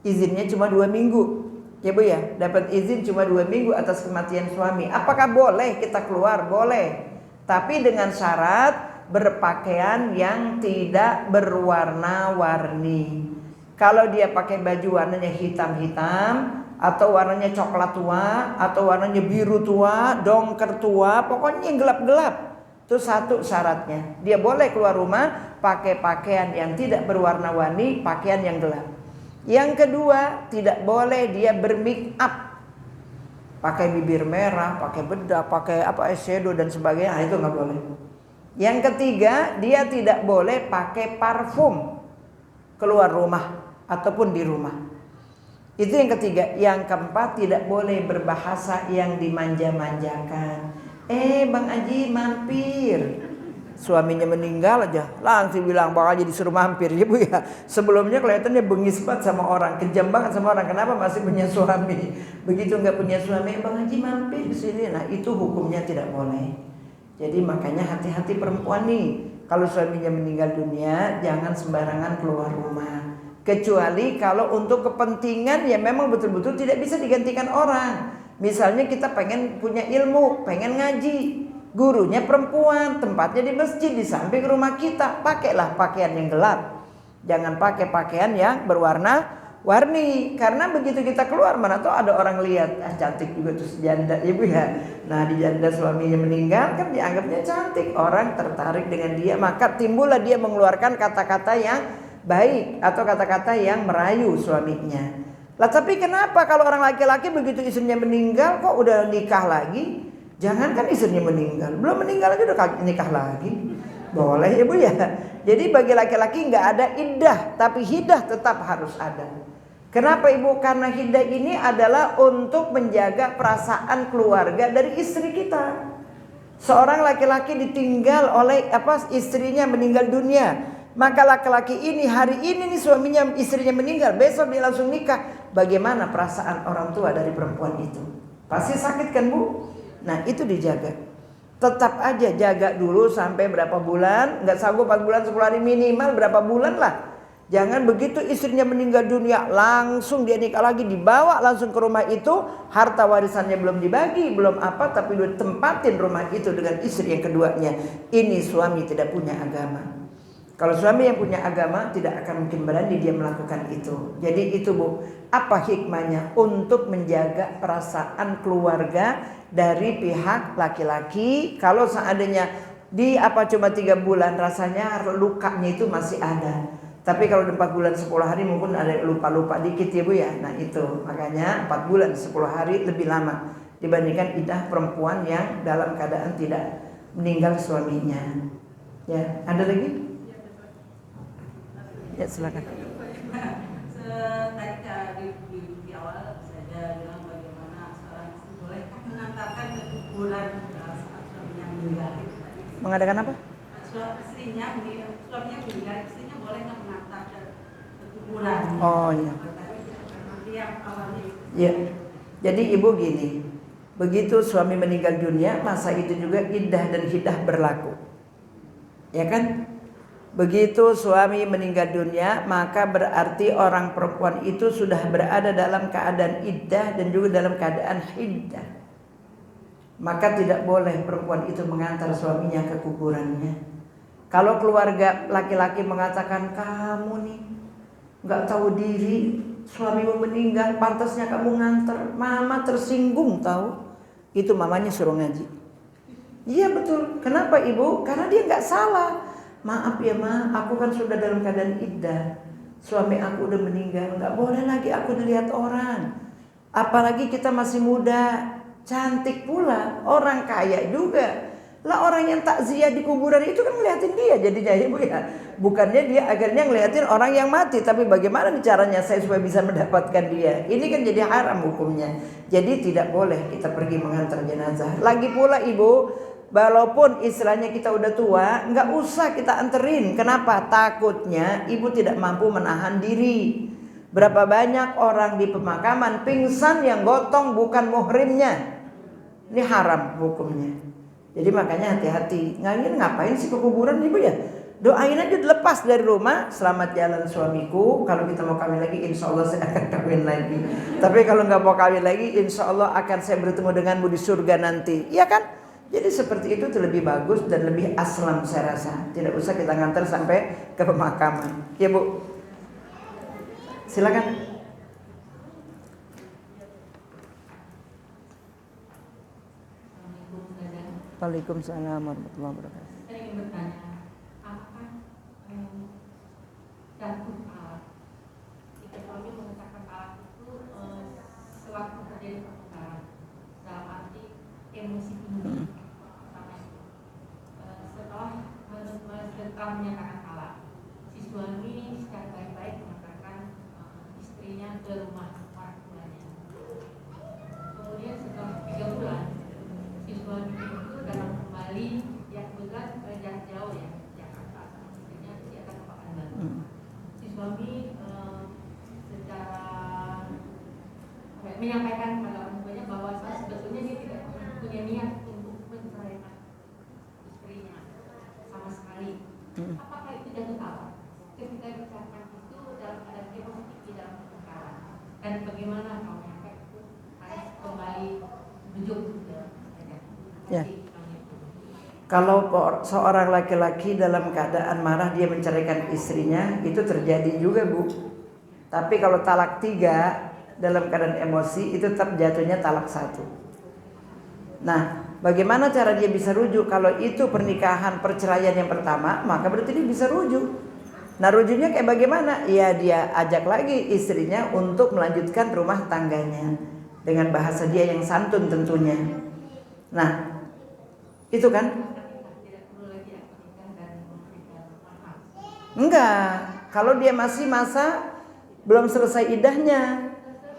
izinnya cuma 2 minggu. Ya Bu ya, dapat izin cuma 2 minggu atas kematian suami. Apakah boleh kita keluar? Boleh. Tapi dengan syarat berpakaian yang tidak berwarna-warni. Kalau dia pakai baju warnanya hitam-hitam, atau warnanya coklat tua, atau warnanya biru tua, dongker tua, pokoknya yang gelap-gelap. Itu satu syaratnya. Dia boleh keluar rumah pakai pakaian yang tidak berwarna-warni, pakaian yang gelap. Yang kedua, tidak boleh dia bermake up, pakai bibir merah, pakai bedak, pakai eyeshadow dan sebagainya. Nah, itu nggak boleh. Yang ketiga, dia tidak boleh pakai parfum keluar rumah ataupun di rumah. Itu yang ketiga. Yang keempat, tidak boleh berbahasa yang dimanja-manjakan. Bang Haji mampir. Suaminya meninggal aja langsung bilang Bang Haji disuruh mampir ya Bu ya. Sebelumnya kelihatannya bengis banget sama orang, kejam banget sama orang. Kenapa masih punya suami? Begitu nggak punya suami, Bang Haji mampir di sini. Nah itu hukumnya tidak boleh. Jadi makanya hati-hati perempuan nih. Kalau suaminya meninggal dunia, jangan sembarangan keluar rumah. Kecuali kalau untuk kepentingan yang memang betul-betul tidak bisa digantikan orang. Misalnya kita pengen punya ilmu, pengen ngaji, gurunya perempuan, tempatnya di masjid di samping rumah kita, pakailah pakaian yang gelap. Jangan pakai pakaian yang berwarna-warni. Karena begitu kita keluar, mana tuh ada orang lihat, cantik juga tuh janda ibu ya. Nah di janda suaminya meninggal kan dianggapnya cantik, orang tertarik dengan dia, maka timbullah dia mengeluarkan kata-kata yang baik atau kata-kata yang merayu suaminya. Lah tapi kenapa kalau orang laki-laki begitu istrinya meninggal kok udah nikah lagi? Jangankan istrinya meninggal, belum meninggal aja udah nikah lagi. Boleh ya Bu ya. Jadi bagi laki-laki nggak ada iddah, tapi hiddah tetap harus ada. Kenapa Ibu? Karena hiddah ini adalah untuk menjaga perasaan keluarga dari istri kita. Seorang laki-laki ditinggal oleh istrinya meninggal dunia. Maka laki-laki ini hari ini nih suaminya istrinya meninggal, besok dia langsung nikah. Bagaimana perasaan orang tua dari perempuan itu? Pasti sakit kan Bu? Nah itu dijaga. Tetap aja jaga dulu sampai berapa bulan. Nggak sanggup 4 bulan 10 hari minimal berapa bulan lah. Jangan begitu istrinya meninggal dunia langsung dia nikah lagi, dibawa langsung ke rumah itu. Harta warisannya belum dibagi, belum apa, tapi udah tempatin rumah itu dengan istri yang keduanya. Ini suami tidak punya agama. Kalau suami yang punya agama tidak akan mungkin berani dia melakukan itu. Jadi itu Bu, apa hikmahnya? Untuk menjaga perasaan keluarga dari pihak laki-laki. Kalau seandainya cuma 3 bulan rasanya lukanya itu masih ada. Tapi kalau 4 bulan 10 hari mungkin ada lupa-lupa dikit ya Bu ya. Nah itu makanya 4 bulan 10 hari lebih lama dibandingkan iddah perempuan yang dalam keadaan tidak meninggal suaminya. Ya, ada lagi? Ya silakan. Di awal saya bilang bagaimana seorang istri bolehkah mengantarkan ke kuburan saat suaminya meninggal. Mengadakan apa? Suaminya meninggal, istrinya bolehkah mengantar ke kuburan? Oh iya. Yang awalnya. Ya. Jadi Ibu gini, begitu suami meninggal dunia, masa itu juga iddah dan hiddah berlaku. Ya kan? Begitu suami meninggal dunia, maka berarti orang perempuan itu sudah berada dalam keadaan iddah dan juga dalam keadaan hiddah. Maka tidak boleh perempuan itu mengantar suaminya ke kuburannya. Kalau keluarga laki-laki mengatakan, kamu nih gak tahu diri, suamimu meninggal, pantasnya kamu nganter. Mama tersinggung tahu. Itu mamanya suruh ngaji. Iya betul. Kenapa Ibu? Karena dia gak salah. Maaf ya Ma, aku kan sudah dalam keadaan iddah. Suami aku udah meninggal, gak boleh lagi aku dilihat orang. Apalagi kita masih muda, cantik pula, orang kaya juga. Lah orang yang takziah di kuburan itu kan ngeliatin dia jadinya ibu ya. Bukannya dia akhirnya ngeliatin orang yang mati, tapi bagaimana caranya saya supaya bisa mendapatkan dia. Ini kan jadi haram hukumnya. Jadi tidak boleh kita pergi mengantar jenazah. Lagi pula ibu, walaupun istilahnya kita udah tua, nggak usah kita anterin. Kenapa? Takutnya ibu tidak mampu menahan diri. Berapa banyak orang di pemakaman pingsan yang gotong bukan muhrimnya. Ini haram hukumnya. Jadi makanya hati-hati. Ngapain sih ke kuburan ibu ya? Doain aja lepas dari rumah. Selamat jalan suamiku. Kalau kita mau kawin lagi, insya Allah saya akan kawin lagi. Tapi kalau nggak mau kawin lagi, insya Allah akan saya bertemu denganmu di surga nanti. Iya kan? Jadi seperti itu lebih bagus dan lebih aslam saya rasa. Tidak usah kita ngantar sampai ke pemakaman. Ya bu, silakan. Waalaikumsalam warahmatullahi wabarakatuh. Saya ingin bertanya, apakah jatuh talak? Jika suami mengesahkan talak itu sewaktu terjadi pertengkaran, dalam arti emosi tinggi, setelah menyatakan talak, si suami secara baik-baik mengatakan istrinya ke rumah orang tuanya. Kemudian setelah 3 bulan, si suami itu dalam kembali yang kebetulan jarak jauh ya, Jakarta sama istrinya dia akan ke Pekanbaru. Si suami secara menyampaikan kepada orang tuanya bahwa sebetulnya dia tidak punya niat untuk menceraikan istrinya sama sekali. Apakah itu jatuh talak? Ketika diucapkan itu dalam keadaan emosi di dalam pertengkaran, dan bagaimana kalau efek itu harus kembali rujuk ke ya. Kalau seorang laki-laki dalam keadaan marah dia menceraikan istrinya, itu terjadi juga bu. Tapi kalau talak 3 dalam keadaan emosi, itu tetap jatuhnya talak 1. Nah, bagaimana cara dia bisa rujuk? Kalau itu pernikahan perceraian yang pertama, maka berarti dia bisa rujuk. Nah rujuknya kayak bagaimana? Ya dia ajak lagi istrinya untuk melanjutkan rumah tangganya dengan bahasa dia yang santun tentunya. Nah itu kan? Enggak. Kalau dia masih masa belum selesai idahnya.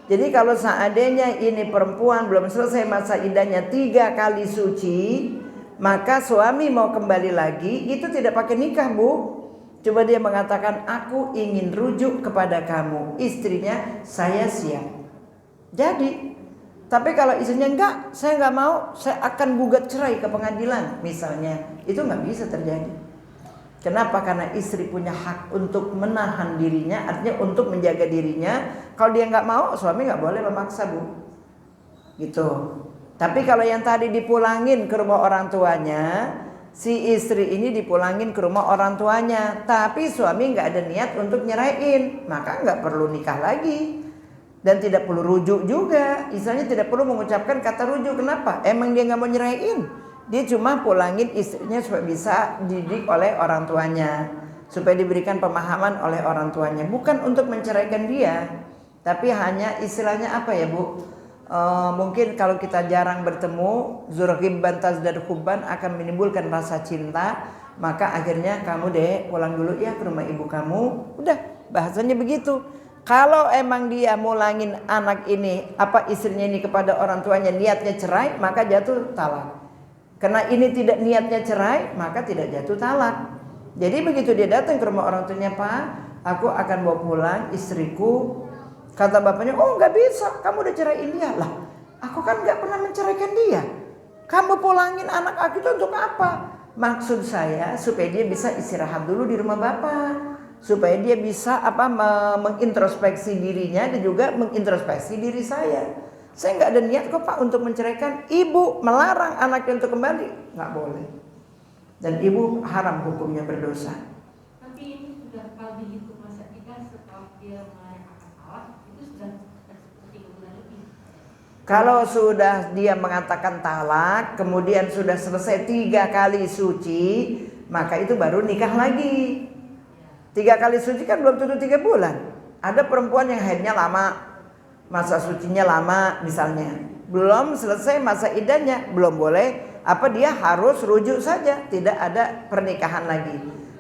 Jadi kalau seandainya ini perempuan belum selesai masa idahnya 3 kali suci, maka suami mau kembali lagi, itu tidak pakai nikah bu. Coba dia mengatakan, aku ingin rujuk kepada kamu. Istrinya, saya siap. Jadi, tapi kalau istrinya enggak, saya enggak mau, saya akan gugat cerai ke pengadilan misalnya, itu enggak bisa terjadi. Kenapa? Karena istri punya hak untuk menahan dirinya, artinya untuk menjaga dirinya. Kalau dia nggak mau, suami nggak boleh memaksa bu, gitu. Tapi kalau yang tadi dipulangin ke rumah orang tuanya, si istri ini dipulangin ke rumah orang tuanya, tapi suami nggak ada niat untuk nyerahin, maka nggak perlu nikah lagi dan tidak perlu rujuk juga. Istilahnya tidak perlu mengucapkan kata rujuk. Kenapa? Emang dia nggak mau nyerahin. Dia cuma pulangin istrinya supaya bisa dididik oleh orang tuanya, supaya diberikan pemahaman oleh orang tuanya, bukan untuk menceraikan dia. Tapi hanya istilahnya apa ya bu, mungkin kalau kita jarang bertemu, zurghibban tazdad hubban, akan menimbulkan rasa cinta. Maka akhirnya kamu deh pulang dulu ya ke rumah ibu kamu. Udah bahasanya begitu. Kalau emang dia mulangin anak ini, istrinya ini kepada orang tuanya niatnya cerai, maka jatuh talak. Karena ini tidak niatnya cerai, maka tidak jatuh talak. Jadi begitu dia datang ke rumah orang tuanya, Pak, aku akan bawa pulang istriku. Kata bapaknya, oh nggak bisa, kamu udah ceraiin dia. Lah, aku kan nggak pernah menceraikan dia. Kamu pulangin anak aku itu untuk apa? Maksud saya supaya dia bisa istirahat dulu di rumah bapak, supaya dia bisa mengintrospeksi dirinya dan juga mengintrospeksi diri saya. Saya nggak ada niat kok Pak untuk menceraikan. Ibu melarang anaknya untuk kembali, nggak boleh. Dan ibu haram hukumnya berdosa. Tapi ini sudah kalau dihitung masa iddah setelah dia mengatakan salah, itu sudah 3 bulan lebih. Kalau sudah dia mengatakan talak, kemudian sudah selesai 3 kali suci, maka itu baru nikah lagi. 3 kali suci kan belum tentu 3 bulan. Ada perempuan yang haidnya lama, masa sucinya lama misalnya, belum selesai masa iddahnya, belum boleh Apa dia harus rujuk saja, tidak ada pernikahan lagi.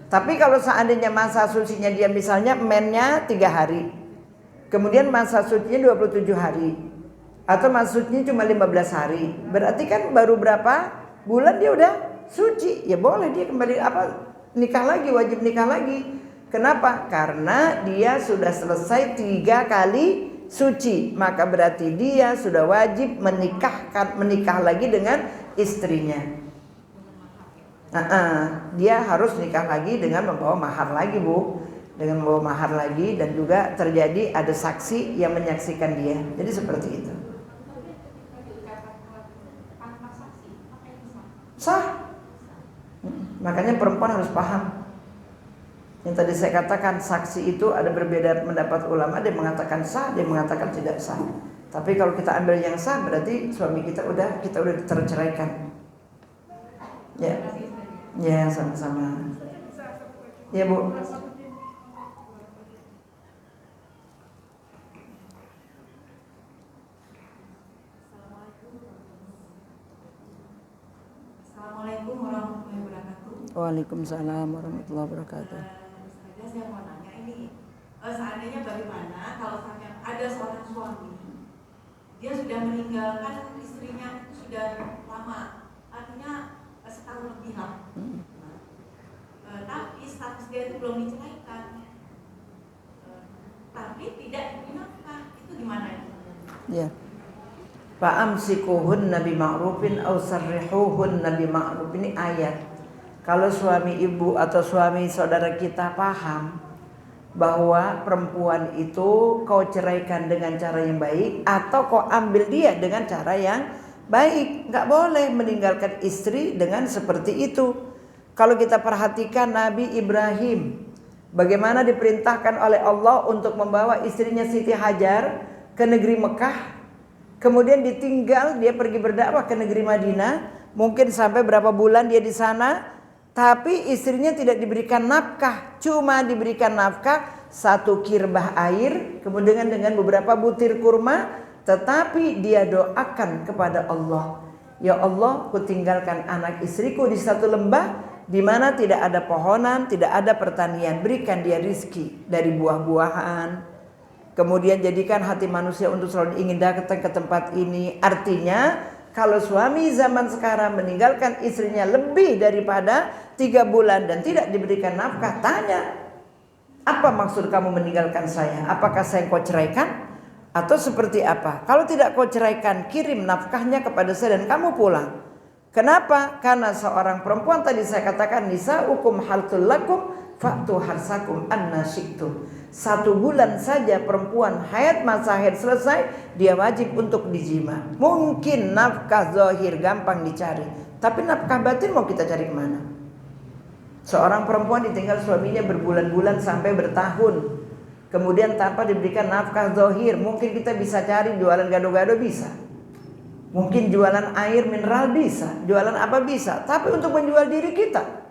Tapi kalau seandainya masa sucinya dia misalnya mennya 3 hari, kemudian masa sucinya 27 hari, atau masa sucinya cuma 15 hari, berarti kan baru berapa bulan dia udah suci, ya boleh dia kembali nikah lagi, wajib nikah lagi. Kenapa? Karena dia sudah selesai 3 kali suci, maka berarti dia sudah wajib menikah lagi dengan istrinya. Dia harus nikah lagi dengan membawa mahar lagi, Bu, dengan membawa mahar lagi, dan juga terjadi ada saksi yang menyaksikan dia. Jadi seperti itu. Sah. Makanya perempuan harus paham. Yang tadi saya katakan, saksi itu ada berbeda pendapat ulama. Ada yang mengatakan sah, ada yang mengatakan tidak sah. Tapi kalau kita ambil yang sah, berarti suami kita udah terceraikan. Ya, ya sama-sama. Ya, Bu. Assalamualaikum warahmatullahi wabarakatuh. Waalaikumsalam warahmatullahi wabarakatuh. Saya mau nanya ini, seandainya bagaimana kalau ada seorang suami, dia sudah meninggalkan istrinya sudah lama, artinya setahun lebih lah, tapi status dia itu belum diceraikan, tapi tidak diberi nafkah, itu gimana ya? Fa'amsikuhunna bima'rufin aw sarrihuhunna bima'ruf. Ini ayat. Kalau suami ibu atau suami saudara kita paham bahwa perempuan itu kau ceraikan dengan cara yang baik atau kau ambil dia dengan cara yang baik, nggak boleh meninggalkan istri dengan seperti itu. Kalau kita perhatikan Nabi Ibrahim, bagaimana diperintahkan oleh Allah untuk membawa istrinya Siti Hajar ke negeri Mekah, kemudian ditinggal, dia pergi berdakwah ke negeri Madinah, mungkin sampai berapa bulan dia di sana. Tapi istrinya tidak diberikan nafkah, cuma diberikan nafkah 1 kirbah air, kemudian dengan beberapa butir kurma. Tetapi dia doakan kepada Allah, ya Allah, kutinggalkan anak istriku di satu lembah di mana tidak ada pohonan, tidak ada pertanian. Berikan dia rizki dari buah-buahan. Kemudian jadikan hati manusia untuk selalu ingin datang ke tempat ini. Artinya kalau suami zaman sekarang meninggalkan istrinya lebih daripada 3 bulan dan tidak diberikan nafkah, tanya, apa maksud kamu meninggalkan saya? Apakah saya kau ceraikan? Atau seperti apa? Kalau tidak kau ceraikan, kirim nafkahnya kepada saya dan kamu pulang. Kenapa? Karena seorang perempuan, tadi saya katakan, nisa'ukum harthul lakum fa'tu harsakum anna syi'tum. 1 bulan saja perempuan haid, masa haid selesai, dia wajib untuk dijima. Mungkin nafkah zahir gampang dicari, tapi nafkah batin mau kita cari kemana? Seorang perempuan ditinggal suaminya berbulan-bulan sampai bertahun, kemudian tanpa diberikan nafkah zahir. Mungkin kita bisa cari jualan gado-gado, bisa. Mungkin jualan air mineral, bisa. Jualan apa bisa. Tapi untuk menjual diri kita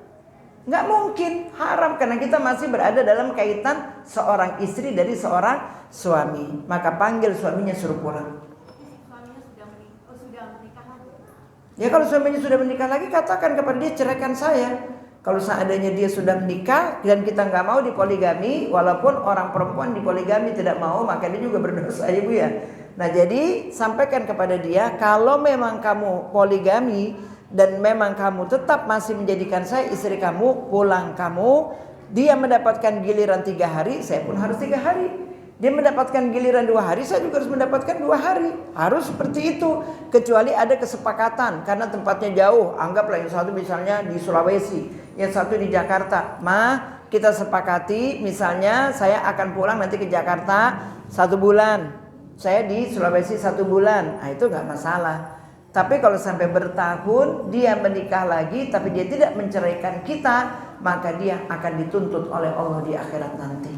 nggak mungkin, haram, karena kita masih berada dalam kaitan seorang istri dari seorang suami. Maka panggil suaminya, suruh pulang. Ya kalau suaminya sudah menikah lagi, katakan kepada dia, ceraikan saya. Kalau seandainya dia sudah menikah dan kita nggak mau dipoligami, walaupun orang perempuan dipoligami tidak mau, maka dia juga berdosa, ibu ya. Nah jadi sampaikan kepada dia, kalau memang kamu poligami dan memang kamu tetap masih menjadikan saya istri kamu, pulang kamu. Dia mendapatkan giliran 3 hari, saya pun harus 3 hari. Dia mendapatkan giliran 2 hari, saya juga harus mendapatkan 2 hari. Harus seperti itu. Kecuali ada kesepakatan, karena tempatnya jauh. Anggaplah yang satu misalnya di Sulawesi, yang satu di Jakarta. Kita sepakati, misalnya saya akan pulang nanti ke Jakarta 1 bulan, saya di Sulawesi 1 bulan. Nah itu gak masalah. Tapi kalau sampai bertahun dia menikah lagi tapi dia tidak menceraikan kita, maka dia akan dituntut oleh Allah di akhirat nanti.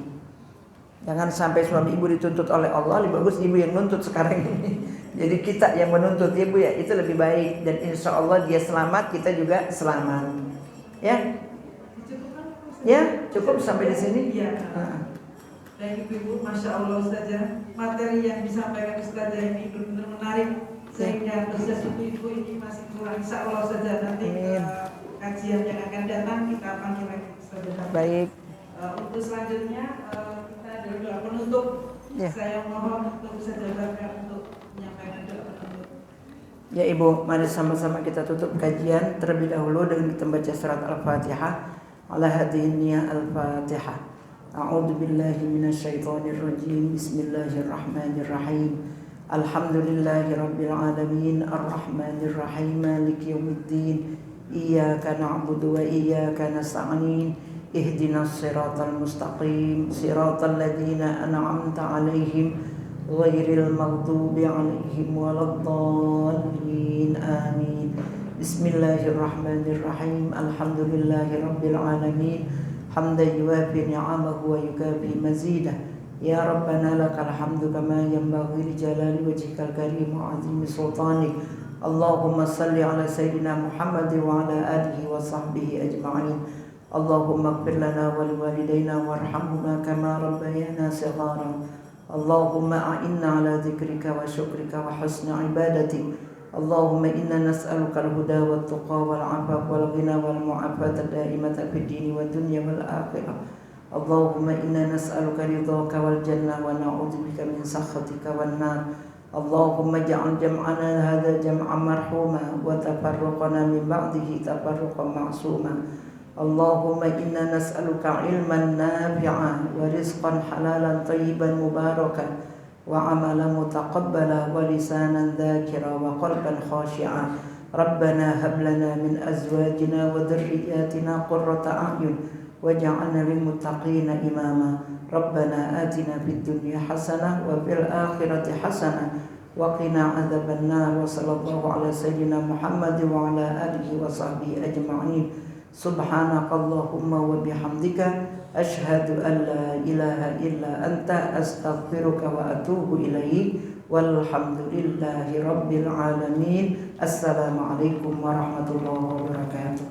Jangan sampai suami ibu dituntut oleh Allah, lebih bagus ibu yang nuntut sekarang ini. Jadi kita yang menuntut ibu ya, itu lebih baik. Dan insya Allah dia selamat, kita juga selamat. Ya, ya cukup sampai di sini. Ya. Baik ibu, masya Allah Ustazah, materi yang disampaikan Ustazah ini benar-benar menarik. sehingga khusus ibu ini masih kurang. Insya Allah saja nanti kajian yang akan datang kita panggil lagi. Baik. Untuk selanjutnya kita ada doa penutup. Ya. Saya mohon untuk saja untuk menyampaikan doa penutup. Ya Ibu, mari sama-sama kita tutup kajian terlebih dahulu dengan kita baca surat Al-Fatihah. Ala hadhihi niyyah Al-Fatihah. A'udzu billahi minasyaitonir rajim. Bismillahirrahmanirrahim. Alhamdulillahi rabbil alamin arrahmanir rahim maliki yaumiddin. Iyyaka na'budu wa iyyaka nasta'in. Ihdinas siratal mustaqim. Siratal ladzina an'amta 'alaihim ghairil maghdubi 'alaihim waladdallin. Amin. Bismillahirrahmanirrahim. Alhamdulillahi rabbil alamin. Hamdan yuwafi ni'amahu wa yukafi mazidah. Ya Rabbana lakal hamdu kama yanbaghi li jalali wajhikal karim wa 'azimi sultanik. Allahumma salli ala sayyidina Muhammad wa ala alihi wa sahbihi ajma'in. Allahumma ighfir lana wa liwalidayna warhamhuma kama rabbayana shighara. Allahumma a'inna ala dzikrika wa syukrika wa husni ibadatik. Allahumma inna nas'aluka al-huda wa tuqa wal 'afaf wal ghina wal mu'afata da'imata fid dini wa dunya wal akhirah. Allahumma inna nas'aluka ridhaka wal jannah wa na'udzubika min sakhatika wan nar. Allahumma ja'al jam'ana hadha jam'an marhuma wa tafarruqana min ba'dihi tafarruqan ma'suma. Allahumma inna nas'aluka ilman nafi'an wa rizqan halalan tayyiban mubarakan wa amalan mutaqabbala wa lisanan dhakira wa qalban khashi'an. Rabbana hab lana min azwajina wa dhurriyyatina qurrata a'yun waj'alna lil muttaqina imama. Rabbana atina fid dunya hasanah wa fil akhirati hasanah wa qina adzaban nar. Wa sallallahu ala sayyidina Muhammad wa ala alihi wa sahbihi ajma'in. Subhanakallahumma wa bihamdika asyhadu an la ilaha illa anta astaghfiruka wa atubu ilaik. Walhamdulillahi rabbil alamin. Assalamualaikum warahmatullahi wabarakatuh.